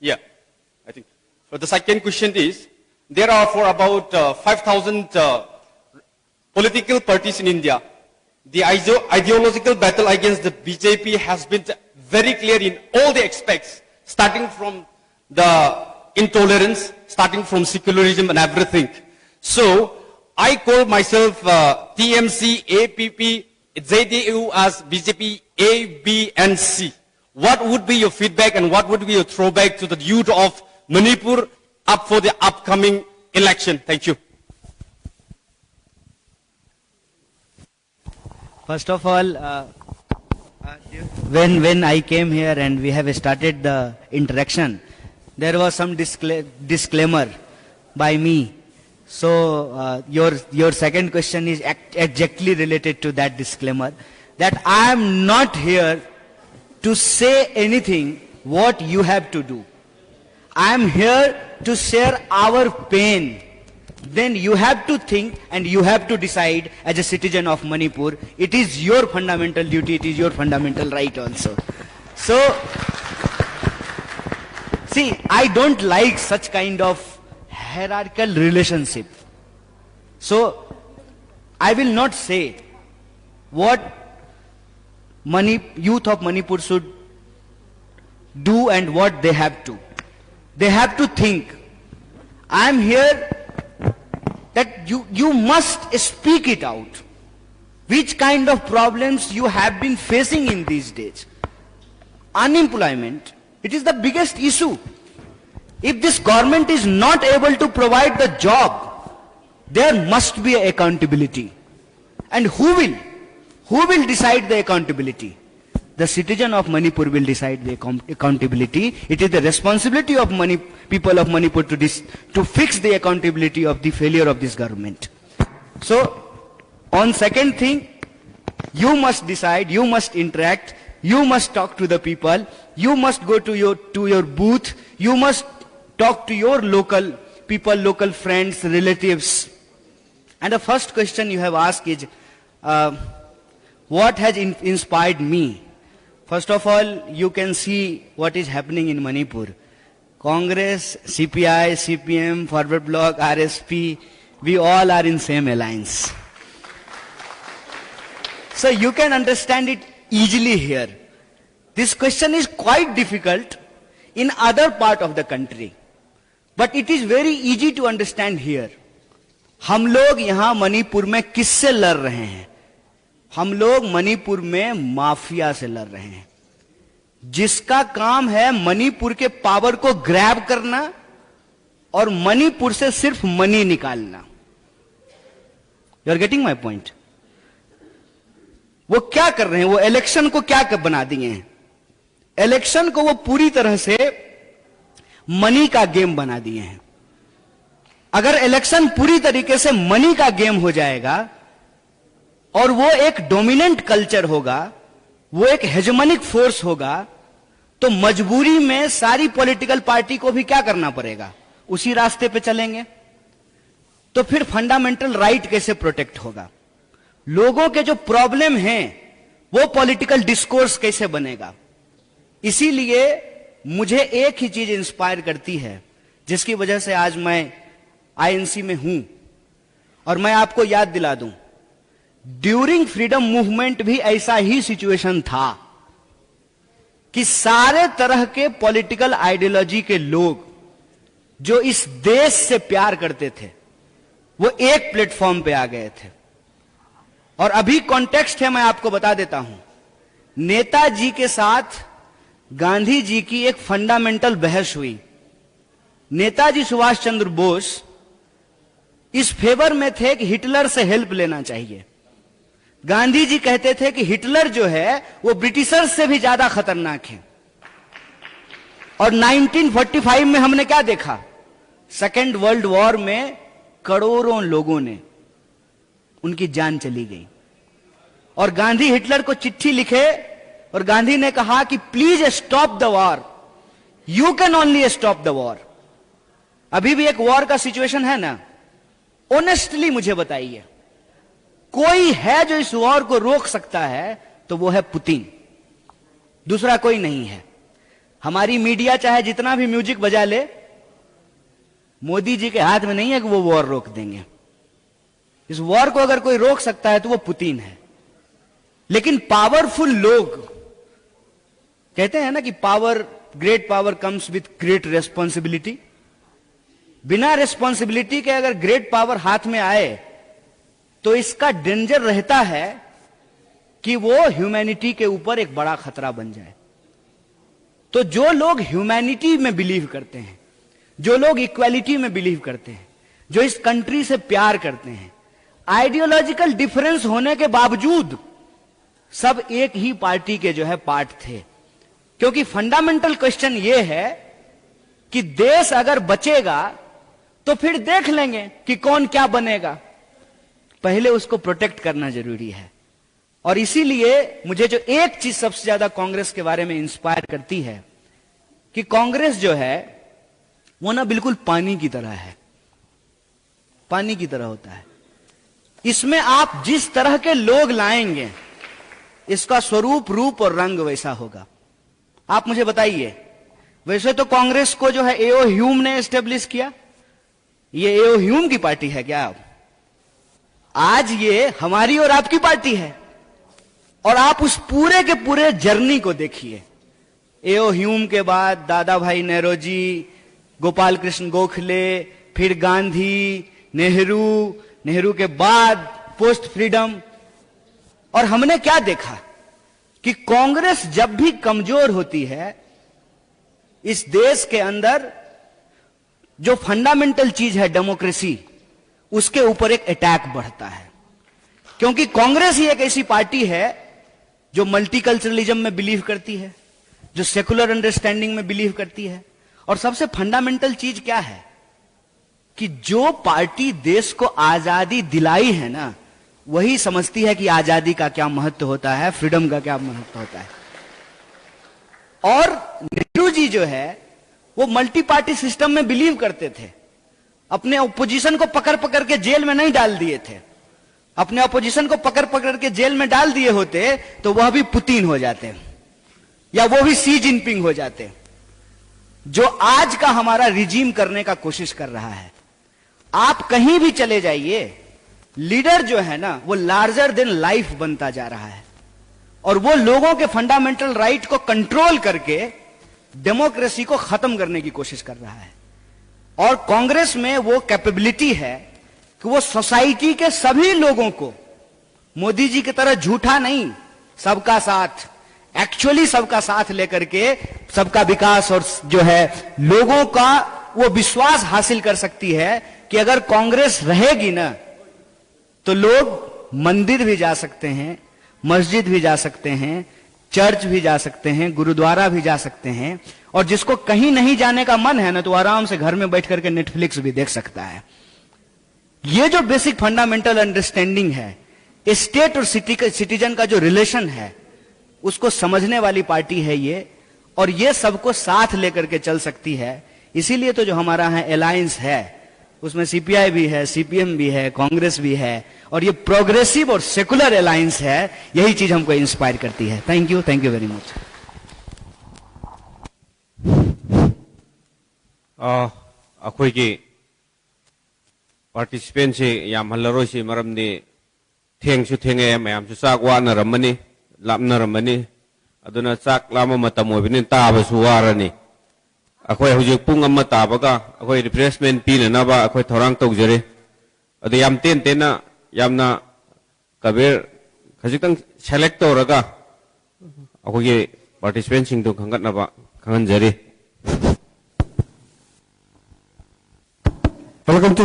Speaker 6: Yeah, I think. So the second question is, there are for about 5,000 political parties in India. The ideological battle against the BJP has been very clear in all the aspects, starting from the intolerance, starting from secularism and everything. So, I call myself TMC, APP, ZDU as BJP A, B and C. What would be your feedback and what would be your throwback to the youth of Manipur up for the upcoming election? Thank you.
Speaker 1: First of all, when I came here and we have started the interaction, there was some disclaimer by me. So your second question is exactly related to that disclaimer, that I am not here to say anything what you have to do. I am here to share our pain. Then you have to think and you have to decide as a citizen of Manipur. It is your fundamental duty, it is your fundamental right also. So, see, I don't like such kind of hierarchical relationship. So, I will not say what youth of Manipur should do and what they have to. They have to think. I am here that you must speak it out. Which kind of problems you have been facing in these days? Unemployment, it is the biggest issue. If this government is not able to provide the job, there must be accountability. And who will decide the accountability? The citizen of Manipur will decide the accountability. It is the responsibility of people of Manipur to fix the accountability of the failure of this government. So, on second thing, you must decide, you must interact, you must talk to the people, you must go to your booth, you must talk to your local people, local friends, relatives. And the first question you have asked is, what has inspired me? First of all, you can see what is happening in Manipur. Congress, CPI, CPM, Forward Bloc, RSP, we all are in same alliance. So you can understand it easily here. This question is quite difficult in other part of the country. But it is very easy to understand here. हम लोग यहाँ मणिपुर में किससे लड़ रहे हैं? हम लोग मणिपुर में माफिया से लड़ रहे हैं, जिसका काम है मणिपुर के पावर को ग्रैब करना और मणिपुर से सिर्फ मनी निकालना. You are getting my point? वो क्या कर रहे हैं? वो इलेक्शन को क्या बना दिए हैं? इलेक्शन को वो पूरी तरह से मनी का गेम बना दिए हैं. अगर इलेक्शन पूरी तरीके से मनी का गेम हो जाएगा और वो एक डोमिनेंट कल्चर होगा, वो एक हेजेमोनिक फोर्स होगा, तो मजबूरी में सारी पॉलिटिकल पार्टी को भी क्या करना पड़ेगा? उसी रास्ते पे चलेंगे. तो फिर फंडामेंटल राइट कैसे प्रोटेक्ट होगा? लोगों के जो प्रॉब्लम हैं वो पॉलिटिकल डिस्कोर्स कैसे बनेगा? इसीलिए मुझे एक ही चीज इंस्पायर करती है, जिसकी वजह से आज मैं आईएनसी में हूं. और मैं आपको याद दिला दूं, ड्यूरिंग फ्रीडम मूवमेंट भी ऐसा ही सिचुएशन था कि सारे तरह के पॉलिटिकल आइडियोलॉजी के लोग जो इस देश से प्यार करते थे, वो एक प्लेटफॉर्म पे आ गए थे. और अभी कॉन्टेक्स्ट है, मैं आपको बता देता हूं। नेताजी के साथ गांधी जी की एक फंडामेंटल बहस हुई। नेताजी सुभाष चंद्र बोस इस फेवर में थे कि हिटलर से हेल्प लेना चाहिए। गांधी जी कहते थे कि हिटलर जो है वो ब्रिटिशर्स से भी ज्यादा खतरनाक है। और 1945 में हमने क्या देखा? सेकेंड वर्ल्ड वॉर में करोड़ों लोगों ने उनकी जान चली गई। और गांधी हिटलर को चिट्ठी लिखे और गांधी ने कहा कि please stop the war, you can only stop the war. अभी भी एक वॉर का सिचुएशन है ना? ऑनेस्टली मुझे बताइए, कोई है जो इस वॉर को रोक सकता है तो वो है पुतिन, दूसरा कोई नहीं है। हमारी मीडिया चाहे जितना भी म्यूजिक बजा ले, मोदी जी के हाथ में नहीं है कि वो वॉर रोक देंगे। इस वॉर को अगर कोई रोक सकता है तो वो पुतिन है। लेकिन पावरफुल लोग कहते हैं ना कि great power comes with great responsibility. बिना रेस्पॉन्सिबिलिटी के अगर ग्रेट पावर हाथ में आए तो इसका डेंजर रहता है कि वो ह्यूमैनिटी के ऊपर एक बड़ा खतरा बन जाए। तो जो लोग ह्यूमैनिटी में बिलीव करते हैं, जो लोग इक्वालिटी में बिलीव करते हैं, जो इस कंट्री से प्यार करते हैं, आइडियोलॉजिकल डिफरेंस होने के बावजूद सब एक ही पार्टी के जो है पार्ट थे। क्योंकि फंडामेंटल क्वेश्चन ये है कि देश अगर बचेगा तो फिर देख लेंगे कि कौन क्या बनेगा, पहले उसको प्रोटेक्ट करना जरूरी है। और इसीलिए मुझे जो एक चीज सबसे ज्यादा कांग्रेस के बारे में इंस्पायर करती है कि कांग्रेस जो है वो ना बिल्कुल पानी की तरह है, पानी की तरह होता है। इसमें आप जिस तरह के लोग लाएंगे इसका स्वरूप, रूप और रंग वैसा होगा। आप मुझे बताइए, वैसे तो कांग्रेस को जो है एओ ह्यूम ने एस्टेब्लिश किया। ये एओ ह्यूम की पार्टी है क्या? आज ये हमारी और आपकी पार्टी है। और आप उस पूरे के पूरे जर्नी को देखिए। एओ ह्यूम के बाद दादा भाई नौरोजी, गोपाल कृष्ण गोखले, फिर गांधी, नेहरू के बाद पोस्ट फ्रीडम। और हमने क्या देखा कि कांग्रेस जब भी कमजोर होती है, इस देश के अंदर जो फंडामेंटल चीज है डेमोक्रेसी, उसके ऊपर एक अटैक बढ़ता है। क्योंकि कांग्रेस ही एक ऐसी पार्टी है जो मल्टीकल्चरलिज्म में बिलीव करती है, जो सेकुलर अंडरस्टैंडिंग में बिलीव करती है। और सबसे फंडामेंटल चीज क्या है कि जो पार्टी देश को आजादी दिलाई है ना, वही समझती है कि आजादी का क्या महत्व होता है, फ्रीडम का क्या महत्व होता है। और नेहरू जी जो है वो मल्टी पार्टी सिस्टम में बिलीव करते थे। अपने ऑपोजिशन को पकड़ पकड़ के जेल में नहीं डाल दिए थे। अपने ऑपोजिशन को पकड़ पकड़ के जेल में डाल दिए होते तो वह भी पुतिन हो जाते या वो भी शी जिनपिंग हो जाते, जो आज का हमारा रिजीम करने का कोशिश कर रहा है। आप कहीं भी चले जाइए, लीडर जो है ना वो लार्जर देन लाइफ बनता जा रहा है और वो लोगों के फंडामेंटल राइट को कंट्रोल करके डेमोक्रेसी को खत्म करने की कोशिश कर रहा है। और कांग्रेस में वो कैपेबिलिटी है कि वो सोसाइटी के सभी लोगों को मोदी जी की तरह झूठा नहीं, सबका साथ, एक्चुअली सबका साथ लेकर के सबका विकास और जो है लोगों का वो विश्वास हासिल कर सकती है कि अगर कांग्रेस रहेगी ना तो लोग मंदिर भी जा सकते हैं, मस्जिद भी जा सकते हैं, चर्च भी जा सकते हैं, गुरुद्वारा भी जा सकते हैं। और जिसको कहीं नहीं जाने का मन है ना तो आराम से घर में बैठ करके नेटफ्लिक्स भी देख सकता है। ये जो बेसिक फंडामेंटल अंडरस्टैंडिंग है, स्टेट और सिटीजन का जो रिलेशन है, उसको समझने वाली पार्टी है ये। और ये सबको साथ लेकर के चल सकती है। इसीलिए तो जो हमारा है अलायंस है, उसमें सीपीआई भी है, सीपीएम भी है, कांग्रेस भी है, और ये प्रोग्रेसिव और सेकुलर अलायंस है। यही चीज हमको इंस्पायर करती है। Thank you very much.
Speaker 7: अखोई की पार्टिसिपेंट से याम हल्लरोई से मरमने थेंगसु थेंगे मैम चाक वानरमनी लापनरमनी अदुना चाक लाम मतम ओइबनि ताबसु वारनी अखोई हुजुक पुंग अम्मा ताबगा अखोई रिफ्रेशमेंट पीननाबा अखोई थौरांग तौजरे अदु याम तेन तेना यामना kabir khajitang select tawraga akogi participant sing tu khangat naba khanganjari.
Speaker 8: Welcome to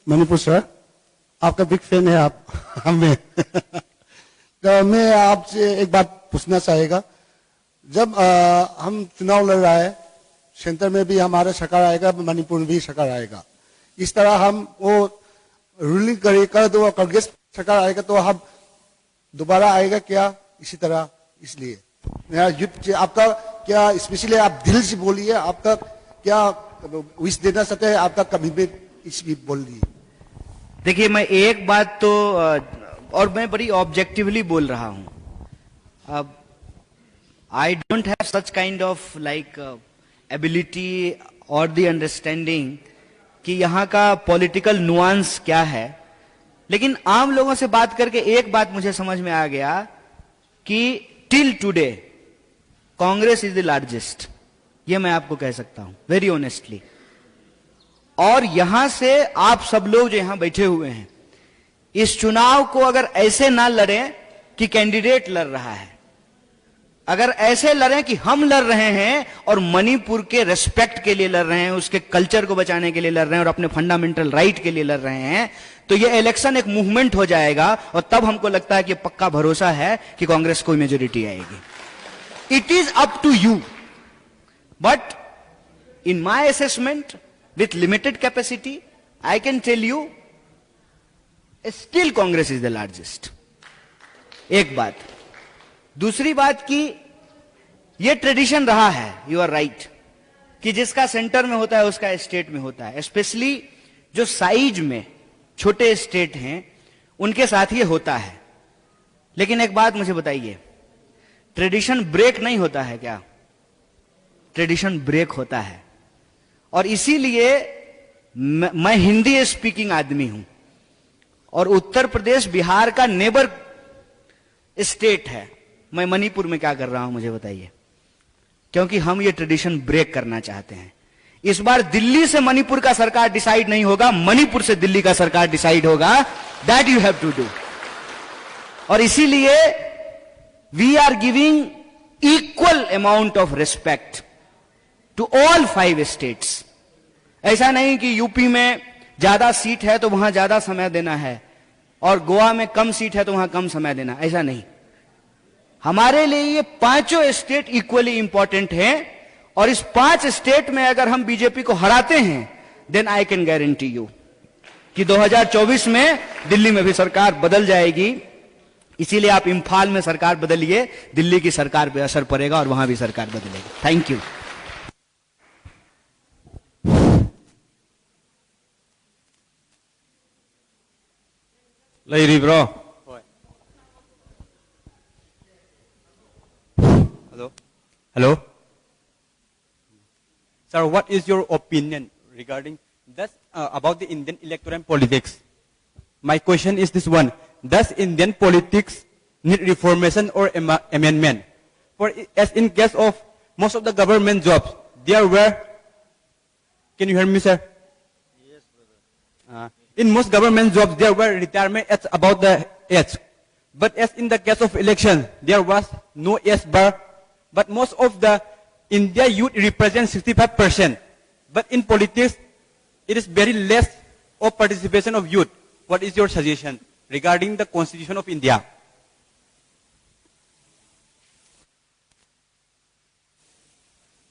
Speaker 8: Manipur sir, आपका बिग फैन है आप हमें तो मैं आपसे एक बात पूछना चाहेगा, जब हम चुनाव लड़ रहा है, सेंटर में भी हमारा सरकार आएगा, मणिपुर में भी सरकार आएगा, इस तरह हम वो रूलिंग करेगा तो कांग्रेस सरकार आएगा तो हम दोबारा आएगा क्या, इसी तरह। इसलिए मेरा युद्ध आपका क्या, स्पेशली आप दिल से बोलिए, आपका क्या विश देना चाहते हैं, आपका कमिटमेंट इसकी बोल दिए।
Speaker 1: देखिए, मैं एक बात तो और मैं बड़ी ऑब्जेक्टिवली बोल रहा हूं। अब I don't have such kind of like ability और द अंडरस्टैंडिंग कि यहाँ का पॉलिटिकल नुआंस क्या है, लेकिन आम लोगों से बात करके एक बात मुझे समझ में आ गया कि till today Congress is the largest, ये मैं आपको कह सकता हूं वेरी ऑनेस्टली। और यहां से आप सब लोग जो यहां बैठे हुए हैं, इस चुनाव को अगर ऐसे ना लड़ें कि कैंडिडेट लड़ रहा है, अगर ऐसे लड़ें कि हम लड़ रहे हैं और मणिपुर के रेस्पेक्ट के लिए लड़ रहे हैं, उसके कल्चर को बचाने के लिए लड़ रहे हैं और अपने फंडामेंटल राइट के लिए लड़ रहे हैं, तो ये इलेक्शन एक मूवमेंट हो जाएगा और तब हमको लगता है कि पक्का भरोसा है कि कांग्रेस को मेजोरिटी आएगी। It is up to you, but in my assessment with limited capacity, I can tell you, still Congress is the largest. एक बात। दूसरी बात की ये ट्रेडिशन रहा है, यू आर राइट, कि जिसका सेंटर में होता है उसका स्टेट में होता है, स्पेशली जो साइज में छोटे स्टेट हैं उनके साथ ये होता है। लेकिन एक बात मुझे बताइए, ट्रेडिशन ब्रेक नहीं होता है क्या? ट्रेडिशन ब्रेक होता है। और इसीलिए मैं हिंदी स्पीकिंग आदमी हूं और उत्तर प्रदेश बिहार का नेबर स्टेट है। मैं मणिपुर में क्या कर रहा हूं मुझे बताइए, क्योंकि हम ये ट्रेडिशन ब्रेक करना चाहते हैं। इस बार दिल्ली से मणिपुर का सरकार डिसाइड नहीं होगा, मणिपुर से दिल्ली का सरकार डिसाइड होगा। That you have to do. और इसीलिए we are giving equal amount of respect to all 5 states. ऐसा नहीं कि यूपी में ज्यादा सीट है तो वहां ज्यादा समय देना है और गोवा में कम सीट है तो वहां कम समय देना, ऐसा नहीं। हमारे लिए ये 5 स्टेट इक्वली इंपॉर्टेंट हैं और इस 5 स्टेट में अगर हम बीजेपी को हराते हैं, then I can guarantee you कि 2024 में दिल्ली में भी सरकार बदल जाएगी। इसीलिए आप इंफाल में सरकार बदलिए, दिल्ली की सरकार पे असर पड़ेगा और वहां भी सरकार बदलेगी। Thank you.
Speaker 7: Lairibro.
Speaker 6: Hello. Hello. Sir, what is your opinion regarding this about the Indian electoral politics? My question is this one: does Indian politics need reformation or amendment? For as in case of most of the government jobs, there were. Can you hear me, sir? Yes, brother. In most government jobs, there were retirement age about the age. But as in the case of election, there was no age bar. But most of the India youth represents 65%. But in politics, it is very less of participation of youth. What is your suggestion regarding the Constitution of India?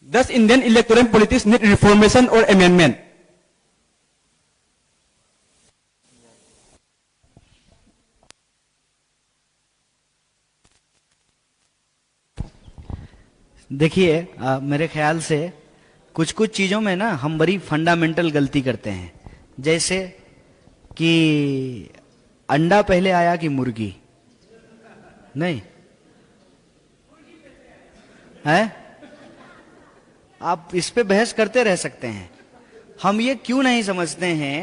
Speaker 6: Does Indian electoral politics need reformation or amendment?
Speaker 1: देखिए, मेरे ख्याल से कुछ कुछ चीजों में ना हम बड़ी फंडामेंटल गलती करते हैं। जैसे कि अंडा पहले आया कि मुर्गी? नहीं है? आप इस पे बहस करते रह सकते हैं। हम ये क्यों नहीं समझते हैं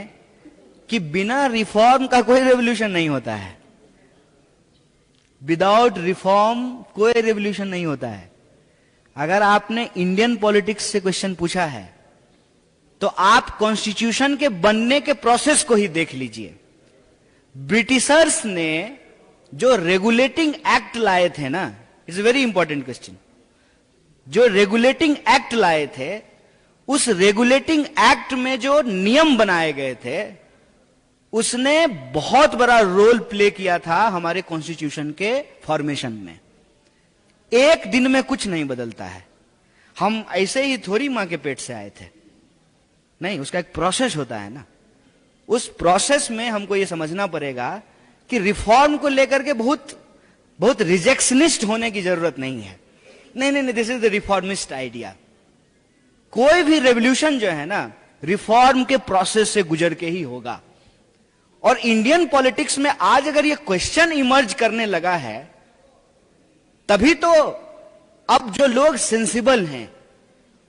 Speaker 1: कि बिना रिफॉर्म का कोई रेवोल्यूशन नहीं होता है। विदाउट रिफॉर्म कोई रेवोल्यूशन नहीं होता है। अगर आपने इंडियन पॉलिटिक्स से क्वेश्चन पूछा है तो आप कॉन्स्टिट्यूशन के बनने के प्रोसेस को ही देख लीजिए। ब्रिटिशर्स ने जो रेगुलेटिंग एक्ट लाए थे ना, it's a very important question, जो रेगुलेटिंग एक्ट लाए थे, उस रेगुलेटिंग एक्ट में जो नियम बनाए गए थे, उसने बहुत बड़ा रोल प्ले किया था हमारे कॉन्स्टिट्यूशन के फॉर्मेशन में। एक दिन में कुछ नहीं बदलता है। हम ऐसे ही थोड़ी मां के पेट से आए थे, नहीं, उसका एक प्रोसेस होता है ना। उस प्रोसेस में हमको यह समझना पड़ेगा कि रिफॉर्म को लेकर के बहुत रिजेक्शनिस्ट होने की जरूरत नहीं है। नहीं, this is the reformist idea. कोई भी रेवोल्यूशन जो है ना, रिफॉर्म के प्रोसेस से गुजर के ही होगा। और इंडियन पॉलिटिक्स में आज अगर ये क्वेश्चन इमर्ज करने लगा है, तभी तो अब जो लोग सेंसिबल हैं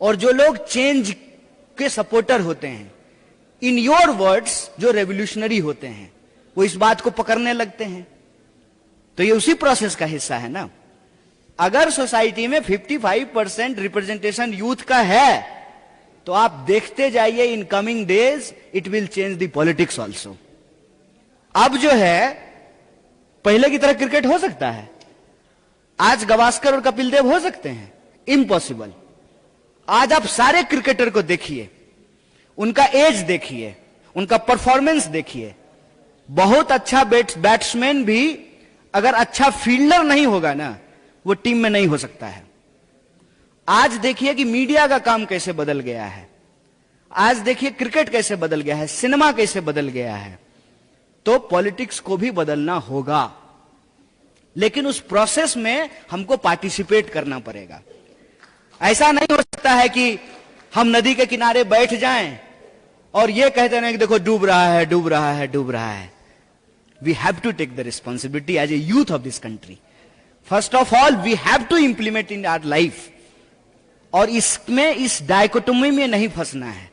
Speaker 1: और जो लोग चेंज के सपोर्टर होते हैं, इन योर वर्ड्स जो रेवोल्यूशनरी होते हैं, वो इस बात को पकड़ने लगते हैं। तो ये उसी प्रोसेस का हिस्सा है ना। अगर सोसाइटी में 55% रिप्रेजेंटेशन यूथ का है, तो आप देखते जाइए, in coming days it will change the politics also. अब जो है, पहले की तरह क्रिकेट हो सकता है? आज गवास्कर और कपिल देव हो सकते हैं? इम्पॉसिबल। आज आप सारे क्रिकेटर को देखिए, उनका एज देखिए, उनका परफॉर्मेंस देखिए। बहुत अच्छा बैट्समैन भी अगर अच्छा फील्डर नहीं होगा ना, वो टीम में नहीं हो सकता है। आज देखिए कि मीडिया का काम कैसे बदल गया है। आज देखिए क्रिकेट कैसे बदल गया है, सिनेमा कैसे बदल गया है। तो पॉलिटिक्स को भी बदलना होगा, लेकिन उस प्रोसेस में हमको पार्टिसिपेट करना पड़ेगा। ऐसा नहीं हो सकता है कि हम नदी के किनारे बैठ जाएं और ये कहते रहे कि देखो डूब रहा है, डूब रहा है, डूब रहा है। We have to take the responsibility as a youth of this country. First of all we have to implement in our life. और इसमें, इस डायकोटोमी में नहीं फंसना है,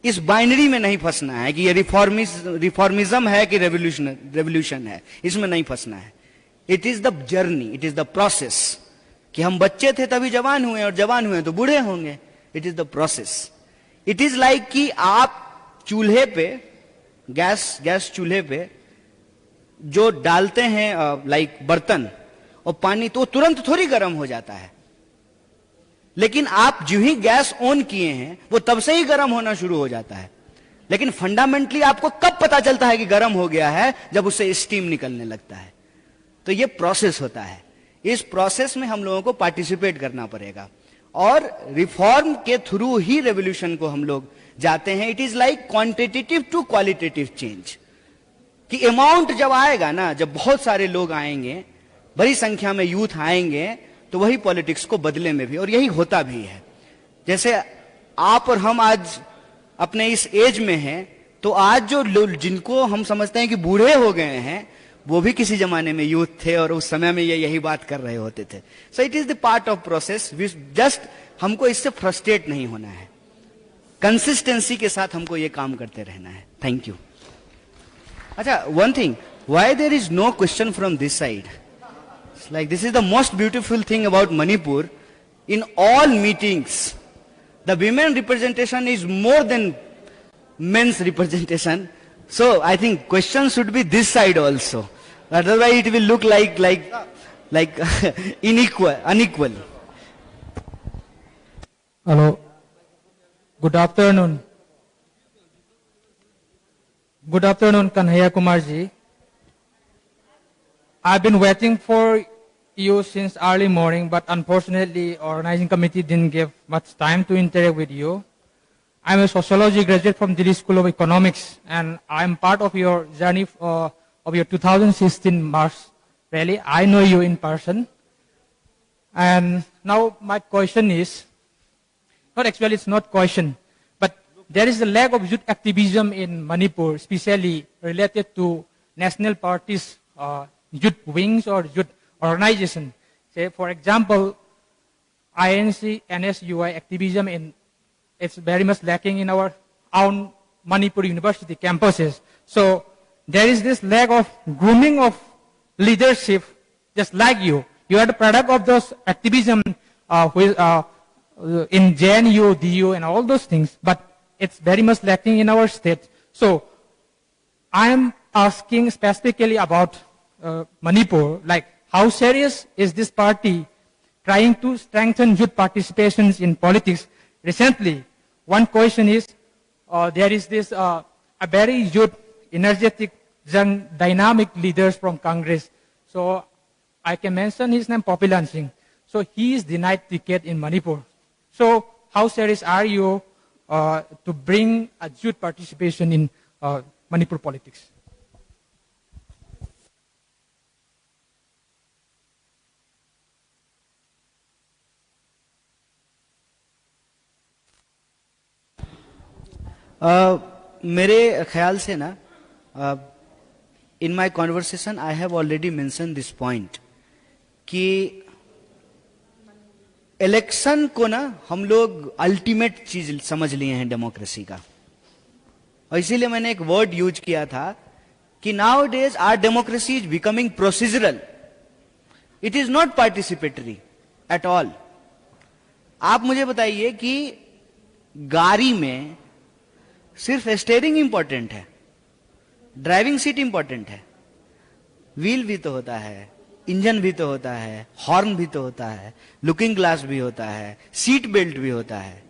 Speaker 1: इस बाइनरी में नहीं फंसना है कि ये रिफॉर्मिज्म है कि रेवोल्यूशन है, इसमें नहीं फंसना है। It is the journey, it is the process. कि हम बच्चे थे तभी जवान हुए, और जवान हुए तो बूढ़े होंगे। It is the process. It is like कि आप चूल्हे पे, गैस चूल्हे पे जो डालते हैं लाइक बर्तन और पानी, तो तुरंत थोड़ी गर्म हो जाता है। लेकिन आप जो ही गैस ऑन किए हैं, वो तब से ही गर्म होना शुरू हो जाता है। लेकिन फंडामेंटली आपको कब पता चलता है कि गर्म हो गया है? जब उससे स्टीम निकलने लगता है। तो ये प्रोसेस होता है। इस प्रोसेस में हम लोगों को पार्टिसिपेट करना पड़ेगा, और रिफॉर्म के थ्रू ही रेवोल्यूशन को हम लोग जाते हैं। It is like quantitative to qualitative change. कि अमाउंट जब आएगा ना, जब बहुत सारे लोग आएंगे, बड़ी संख्या में यूथ आएंगे, तो वही पॉलिटिक्स को बदले में भी, और यही होता भी है। जैसे आप और हम आज अपने इस एज में हैं, तो आज जो लोग जिनको हम समझते हैं कि बूढ़े हो गए हैं, वो भी किसी जमाने में यूथ थे और उस समय में ये यही बात कर रहे होते थे। So it is the part of process. Just हमको इससे फ्रस्ट्रेट नहीं होना है, कंसिस्टेंसी के साथ हमको ये काम करते रहना है। Thank you. अच्छा, one thing, why there is no question from this side? Like this is the most beautiful thing about Manipur. In all meetings, the women representation is more than men's representation. So I think questions should be this side also. Otherwise, it will look like unequal.
Speaker 9: Hello. Good afternoon. Good afternoon, Kanhaiya Kumarji. I've been waiting for you since early morning, but unfortunately, organizing committee didn't give much time to interact with you. I'm a sociology graduate from Delhi School of Economics, and I'm part of your journey of your 2016 March rally. I know you in person. And now my question is, it's not question, but there is a lack of youth activism in Manipur, especially related to national parties, youth wings or youth organization. Say, for example, INC, NSUI activism it's very much lacking in our own Manipur University campuses. So there is this lack of grooming of leadership, just like you. You are the product of those activism in JNU, DU, and all those things, but it's very much lacking in our state. So I am asking specifically about Manipur, like how serious is this party trying to strengthen youth participations in politics? Recently, one question is, there is this a very youth, energetic, young, dynamic leaders from Congress. So I can mention his name, Popilan Singh. So he is denied ticket in Manipur. So how serious are you to bring a youth participation in Manipur politics?
Speaker 1: मेरे ख्याल से ना in my conversation I have already mentioned this point कि election को ना हम लोग ultimate चीज समझ लिए हैं डेमोक्रेसी का, और इसीलिए मैंने एक वर्ड यूज किया था कि nowadays our democracy is becoming procedural, it is not participatory at all. आप मुझे बताइए कि गाड़ी में सिर्फ स्टीयरिंग इंपॉर्टेंट है, ड्राइविंग सीट इंपॉर्टेंट है, व्हील भी तो होता है, इंजन भी तो होता है, हॉर्न भी तो होता है, लुकिंग ग्लास भी होता है, सीट बेल्ट भी होता है।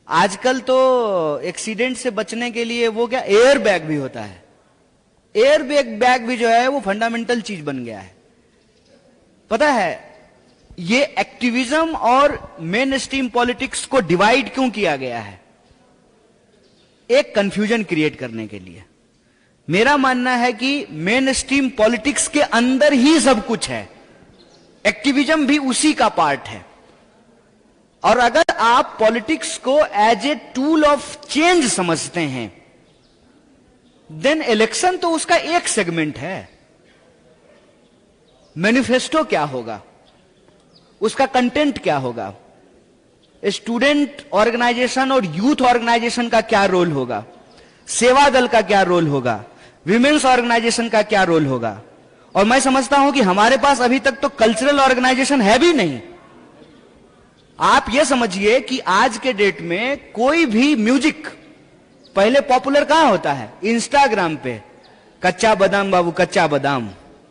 Speaker 1: आजकल तो एक्सीडेंट से बचने के लिए वो क्या एयर बैग भी होता है। एयर बैग भी जो है वो फंडामेंटल चीज बन गया है। पता है ये एक्टिविज्म और मेन स्ट्रीम पॉलिटिक्स को डिवाइड क्यों किया गया है? एक कंफ्यूजन क्रिएट करने के लिए। मेरा मानना है कि मेन स्ट्रीम पॉलिटिक्स के अंदर ही सब कुछ है, एक्टिविज्म भी उसी का पार्ट है। और अगर आप पॉलिटिक्स को as a tool of change समझते हैं, देन इलेक्शन तो उसका एक सेगमेंट है। मैनिफेस्टो क्या होगा, उसका कंटेंट क्या होगा, स्टूडेंट ऑर्गेनाइजेशन और यूथ ऑर्गेनाइजेशन का क्या रोल होगा, सेवा दल का क्या रोल होगा, विमेन्स ऑर्गेनाइजेशन का क्या रोल होगा। और मैं समझता हूं कि हमारे पास अभी तक तो कल्चरल ऑर्गेनाइजेशन है भी नहीं। आप यह समझिए कि आज के डेट में कोई भी म्यूजिक पहले पॉपुलर कहां होता है? इंस्टाग्राम पे। कच्चा बादाम बाबू कच्चा बादाम,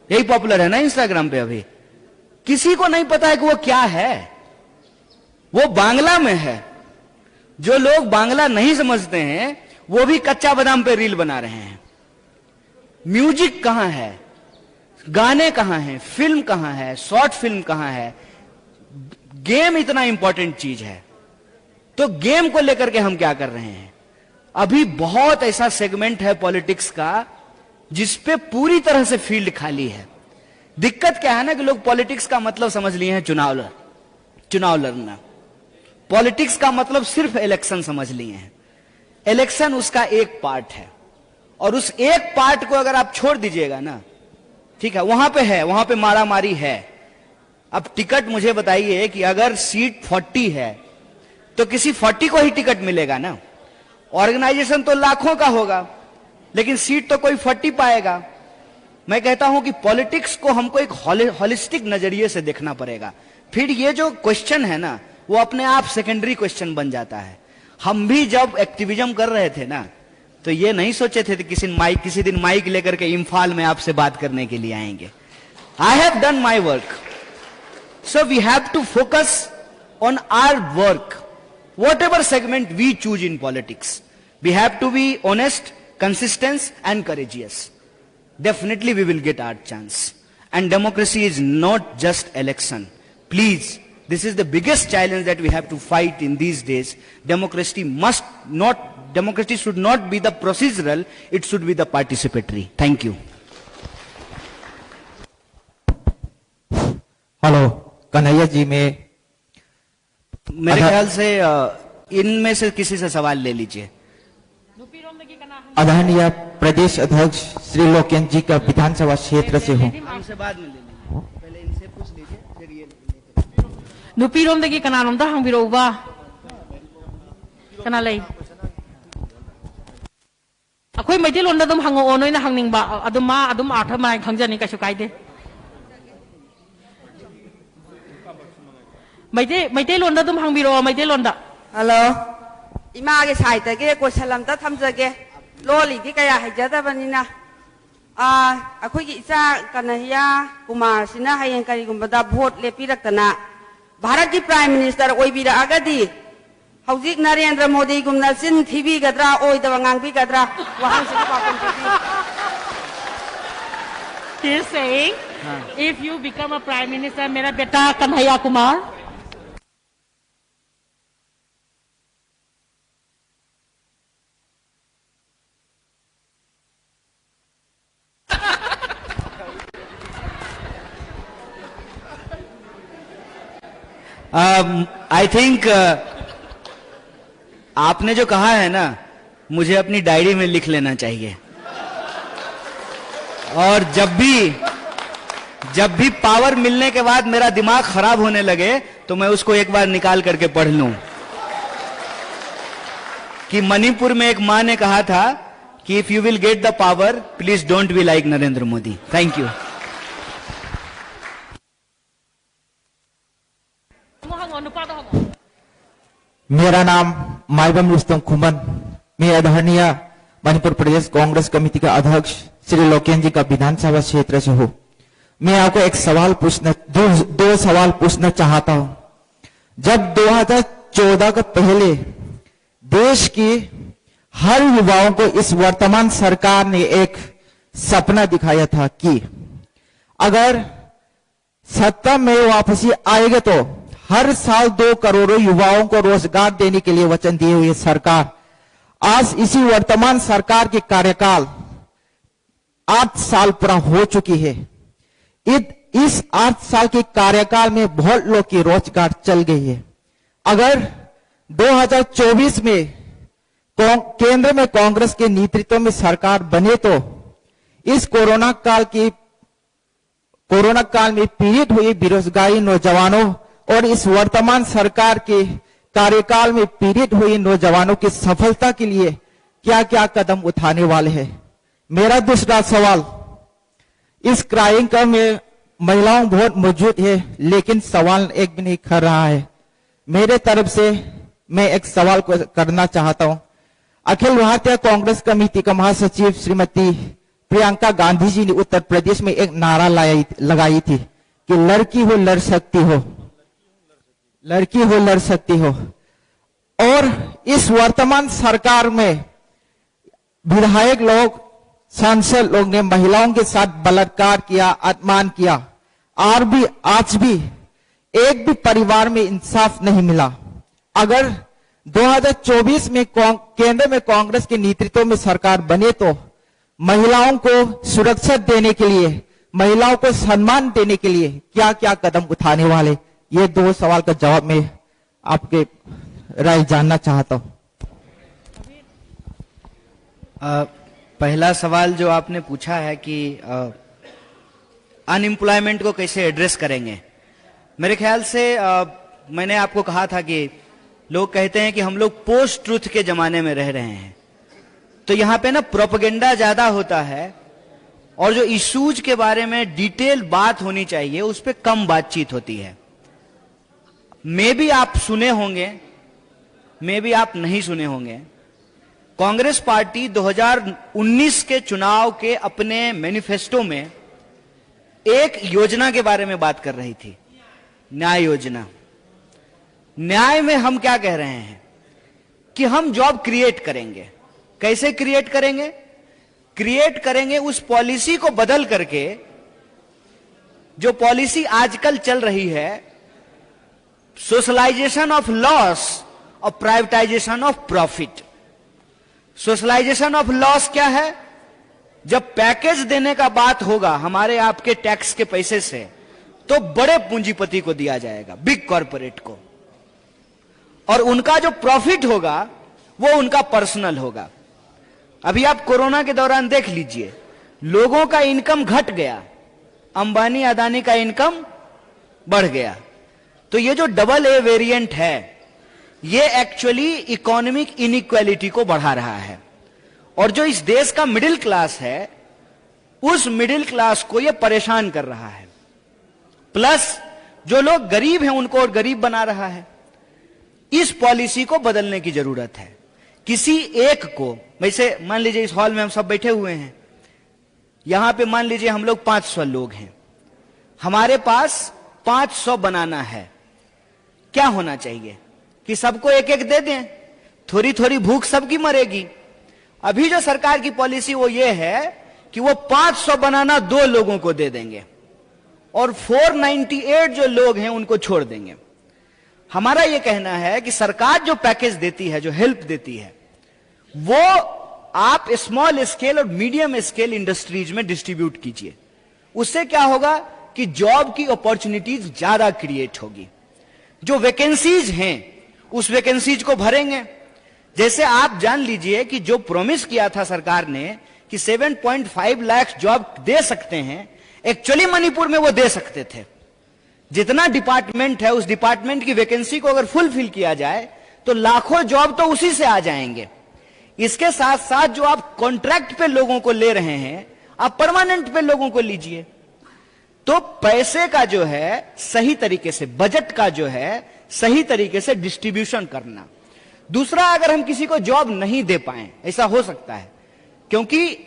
Speaker 1: यही पॉपुलर है ना इंस्टाग्राम पे। अभी किसी को नहीं पता है कि वो क्या है, वो बांग्ला में है। जो लोग बांग्ला नहीं समझते हैं वो भी कच्चा बादाम पे रील बना रहे हैं। म्यूजिक कहां है, गाने कहां हैं, फिल्म कहां है, शॉर्ट फिल्म कहां है? गेम इतना इंपॉर्टेंट चीज है, तो गेम को लेकर के हम क्या कर रहे हैं? अभी बहुत ऐसा सेगमेंट है पॉलिटिक्स का जिसपे पूरी तरह से फील्ड खाली है। दिक्कत क्या है ना कि लोग पॉलिटिक्स का मतलब समझ लिए हैं चुनाव लड़ना। पॉलिटिक्स का मतलब सिर्फ इलेक्शन समझ लिए हैं। इलेक्शन उसका एक पार्ट है, और उस एक पार्ट को अगर आप छोड़ दीजिएगा ना, ठीक है, वहां पे मारा मारी है। अब टिकट मुझे बताइए कि अगर सीट 40 है तो किसी 40 को ही टिकट मिलेगा ना। ऑर्गेनाइजेशन तो लाखों का होगा, लेकिन सीट तो कोई 40 पाएगा। मैं कहता हूं कि पॉलिटिक्स को हमको एक होलिस्टिक नजरिए से देखना पड़ेगा। फिर ये जो क्वेश्चन है ना, वो अपने आप सेकेंडरी क्वेश्चन बन जाता है। हम भी जब एक्टिविज्म कर रहे थे ना, तो ये नहीं सोचे थे कि किसी दिन माइक लेकर के इम्फाल में आपसे बात करने के लिए आएंगे। I have done my work, so we have to focus on our work, whatever segment we choose in politics. We have to be honest, consistent and courageous. Definitely we will get our chance. And democracy is not just election. Please, this is the biggest challenge that we have to fight in these days. Democracy should not be the procedural, it should be the participatory. Thank you.
Speaker 10: Hello, Kanhaiya ji में
Speaker 1: मेरे ख्याल से इनमें से किसी से सवाल ले लीजिए।
Speaker 10: आदरणीय प्रदेश अध्यक्ष श्री लोकेन जी का विधानसभा क्षेत्र से हूँ।
Speaker 1: हमसे बाद में ले लीजिए, पहले इनसे पूछ लीजिए, फिर ये
Speaker 2: नुपीरोमदगी कनारोमदा हंबिरोबा कना लई अखोई मैतेलोंदा दम हंगो नोइना हंगनिंगबा अदुम आर्थ माय खंगजनी कछु कायदे मैतेलोंदा दम हंबिरो मैतेलोंदा।
Speaker 11: हेलो, इमागे साइड के क्वेश्चन लमता थमजगे लोलीदी कया हैजदबनिना अखोई इचा कन्हैया कुमार सिन्हा हयें करिगुंबदा भोट लेपिरक्तना भारत की प्राइम मिनिस्टर ओइबिरअगदी हौजिक नरेंद्र मोदी गुमना सिन थिबिगद्रा ओइदवा ngangbigद्रा वहां से पापन थिबि
Speaker 2: He is saying, if you become a prime minister, मेरा बेटा कन्हैया कुमार
Speaker 1: आई थिंक आपने जो कहा है ना, मुझे अपनी डायरी में लिख लेना चाहिए, और जब भी पावर मिलने के बाद मेरा दिमाग खराब होने लगे तो मैं उसको एक बार निकाल करके पढ़ लूं कि मणिपुर में एक मां ने कहा था कि if you will get the power please don't be like Narendra Modi. Thank you.
Speaker 10: मेरा नाम माइबम रुस्तम खुमन, मैं आदरणीय मणिपुर प्रदेश कांग्रेस कमेटी का अध्यक्ष श्री लोकेन जी का विधानसभा क्षेत्र से हूँ। मैं आपको एक सवाल पूछना दो सवाल पूछना चाहता हूँ। जब 2014 के पहले देश की हर युवाओं को इस वर्तमान सरकार ने एक सपना दिखाया था कि अगर सत्ता में वापसी आएगा तो हर साल 2 करोड़ युवाओं को रोजगार देने के लिए वचन दिए हुए सरकार आज इसी वर्तमान सरकार के कार्यकाल 8 साल पूरा हो चुकी है। इस 8 साल के कार्यकाल में बहुत लोग की रोजगार चल गई है। अगर 2024 में केंद्र में कांग्रेस के नेतृत्व में सरकार बने तो इस कोरोना काल में पीड़ित हुए बेरोजगारी नौजवानों और इस वर्तमान सरकार के कार्यकाल में पीड़ित हुए नौजवानों की सफलता के लिए क्या क्या कदम उठाने वाले हैं। मेरा दूसरा सवाल, इस क्राइम का में महिलाओं बहुत मौजूद है, लेकिन सवाल एक भी नहीं कर रहा है। मेरे तरफ से मैं एक सवाल को करना चाहता हूं। अखिल भारतीय कांग्रेस कमेटी का महासचिव श्रीमती प्रियंका गांधी जी ने उत्तर प्रदेश में एक नारा लगाई थी कि लड़की हो लड़ सकती हो, लड़की हो लड़ सकती हो। और इस वर्तमान सरकार में विधायक लोग, सांसद लोग ने महिलाओं के साथ बलात्कार किया, अपमान किया, और भी आज भी एक भी परिवार में इंसाफ नहीं मिला। अगर 2024 में केंद्र में कांग्रेस के नेतृत्व में सरकार बने तो महिलाओं को सुरक्षा देने के लिए, महिलाओं को सम्मान देने के लिए क्या क्या कदम उठाने वाले? ये 2 सवाल का जवाब मैं आपके राय जानना चाहता हूं।
Speaker 1: पहला सवाल जो आपने पूछा है कि अनएम्प्लॉयमेंट को कैसे एड्रेस करेंगे, मेरे ख्याल से मैंने आपको कहा था कि लोग कहते हैं कि हम लोग पोस्ट ट्रुथ के जमाने में रह रहे हैं, तो यहां पे ना प्रोपेगेंडा ज्यादा होता है और जो इश्यूज के बारे में डिटेल बात होनी चाहिए उस पर कम बातचीत होती है। मे भी आप सुने होंगे, मे भी आप नहीं सुने होंगे, कांग्रेस पार्टी 2019 के चुनाव के अपने मैनिफेस्टो में एक योजना के बारे में बात कर रही थी, न्याय योजना। न्याय में हम क्या कह रहे हैं कि हम जॉब क्रिएट करेंगे। कैसे क्रिएट करेंगे? क्रिएट करेंगे उस पॉलिसी को बदल करके, जो पॉलिसी आजकल चल रही है, सोशलाइजेशन ऑफ लॉस और privatization of profit. Socialization of loss क्या है? जब पैकेज देने का बात होगा हमारे आपके टैक्स के पैसे से, तो बड़े पूंजीपति को दिया जाएगा, बिग कॉरपोरेट को, और उनका जो प्रॉफिट होगा वो उनका पर्सनल होगा। अभी आप कोरोना के दौरान देख लीजिए, लोगों का इनकम घट गया, अंबानी अदानी का इनकम बढ़ गया। तो ये जो डबल ए वेरिएंट है, ये एक्चुअली इकोनॉमिक इनइक्वालिटी को बढ़ा रहा है, और जो इस देश का मिडिल क्लास है, उस मिडिल क्लास को ये परेशान कर रहा है। प्लस जो लोग गरीब हैं उनको और गरीब बना रहा है। इस पॉलिसी को बदलने की जरूरत है। किसी एक को, वैसे मान लीजिए इस हॉल में हम सब बैठे हुए हैं, यहां पे मान लीजिए हम लोग 500 लोग हैं, हमारे पास 500 बनाना है, क्या होना चाहिए कि सबको एक एक दे दें? थोड़ी थोड़ी भूख सबकी मरेगी। अभी जो सरकार की पॉलिसी वो ये है कि वो 500 बनाना 2 लोगों को दे देंगे और 498 जो लोग हैं उनको छोड़ देंगे। हमारा ये कहना है कि सरकार जो पैकेज देती है, जो हेल्प देती है, वो आप स्मॉल स्केल और मीडियम स्केल इंडस्ट्रीज में डिस्ट्रीब्यूट कीजिए। उससे क्या होगा कि जॉब की अपॉर्चुनिटीज ज्यादा क्रिएट होगी। जो वैकेंसीज हैं उस वैकेंसीज को भरेंगे। जैसे आप जान लीजिए कि जो प्रॉमिस किया था सरकार ने कि 7.5 लाख जॉब दे सकते हैं, एक्चुअली मणिपुर में वो दे सकते थे। जितना डिपार्टमेंट है उस डिपार्टमेंट की वैकेंसी को अगर फुलफिल किया जाए तो लाखों जॉब तो उसी से आ जाएंगे। इसके साथ साथ जो आप कॉन्ट्रैक्ट पे लोगों को ले रहे हैं, आप परमानेंट पे लोगों को लीजिए। तो पैसे का जो है सही तरीके से, बजट का जो है सही तरीके से डिस्ट्रीब्यूशन करना। दूसरा, अगर हम किसी को जॉब नहीं दे पाए, ऐसा हो सकता है क्योंकि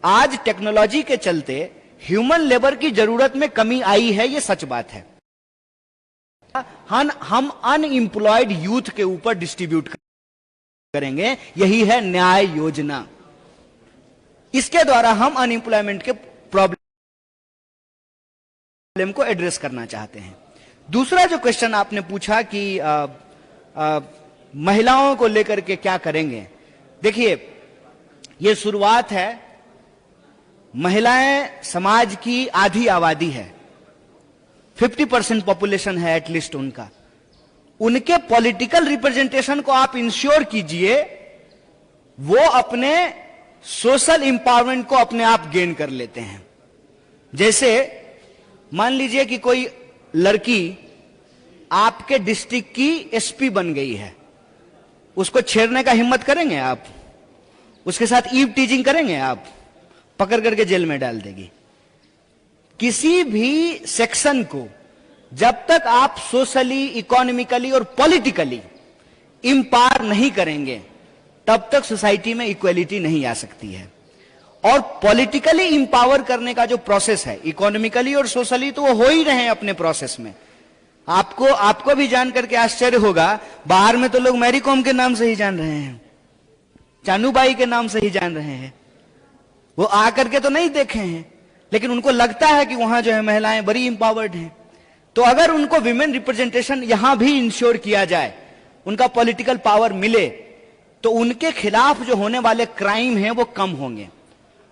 Speaker 1: आज टेक्नोलॉजी के चलते ह्यूमन लेबर की जरूरत में कमी आई है, यह सच बात है। हम अनएम्प्लॉयड यूथ के ऊपर डिस्ट्रीब्यूट करेंगे, यही है न्याय योजना। इसके द्वारा हम अनएम्प्लॉयमेंट के प्रॉब्लम को एड्रेस करना चाहते हैं। दूसरा जो क्वेश्चन आपने पूछा कि महिलाओं को लेकर के क्या करेंगे, देखिए ये शुरुआत है। महिलाएं समाज की आधी आबादी है, 50% पॉपुलेशन है एटलीस्ट उनका। उनके पॉलिटिकल रिप्रेजेंटेशन को आप इंश्योर कीजिए, वो अपने सोशल इंपावरमेंट को अपने आप गेन कर लेते हैं। जैसे मान लीजिए कि कोई लड़की आपके डिस्ट्रिक्ट की एसपी बन गई है, उसको छेड़ने का हिम्मत करेंगे आप? उसके साथ ईव टीजिंग करेंगे आप? पकड़ करके जेल में डाल देगी। किसी भी सेक्शन को जब तक आप सोशली, इकोनॉमिकली और पॉलिटिकली इंपावर नहीं करेंगे तब तक सोसाइटी में इक्वलिटी नहीं आ सकती है। और पॉलिटिकली इंपावर करने का जो प्रोसेस है, इकोनॉमिकली और सोशली तो वो हो ही रहे हैं अपने प्रोसेस में। आपको भी जान करके आश्चर्य होगा, बाहर में तो लोग मैरी कॉम के नाम से ही जान रहे हैं, चानूबाई के नाम से ही जान रहे हैं। वो आकर के तो नहीं देखे हैं, लेकिन उनको लगता है कि वहां जो है महिलाएं बड़ी इंपावर्ड हैं। तो अगर उनको विमेन रिप्रेजेंटेशन यहां भी इंश्योर किया जाए, उनका पॉलिटिकल पावर मिले, तो उनके खिलाफ जो होने वाले क्राइम हैं वो कम होंगे।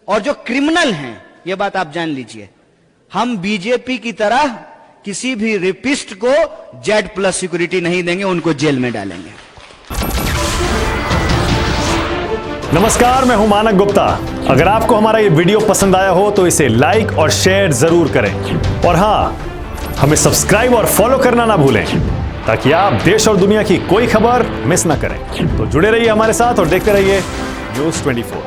Speaker 1: और जो क्रिमिनल हैं, ये बात आप जान लीजिए, हम बीजेपी की तरह किसी भी रेपिस्ट को Z+ सिक्योरिटी नहीं देंगे, उनको जेल में डालेंगे।
Speaker 12: नमस्कार, मैं हूं मानक गुप्ता। अगर आपको हमारा ये वीडियो पसंद आया हो तो इसे लाइक और शेयर जरूर करें, और हां, हमें सब्सक्राइब और फॉलो करना ना भूलें ताकि आप देश और दुनिया की कोई खबर मिस ना करें। तो जुड़े रहिए हमारे साथ और देखते रहिए News 24।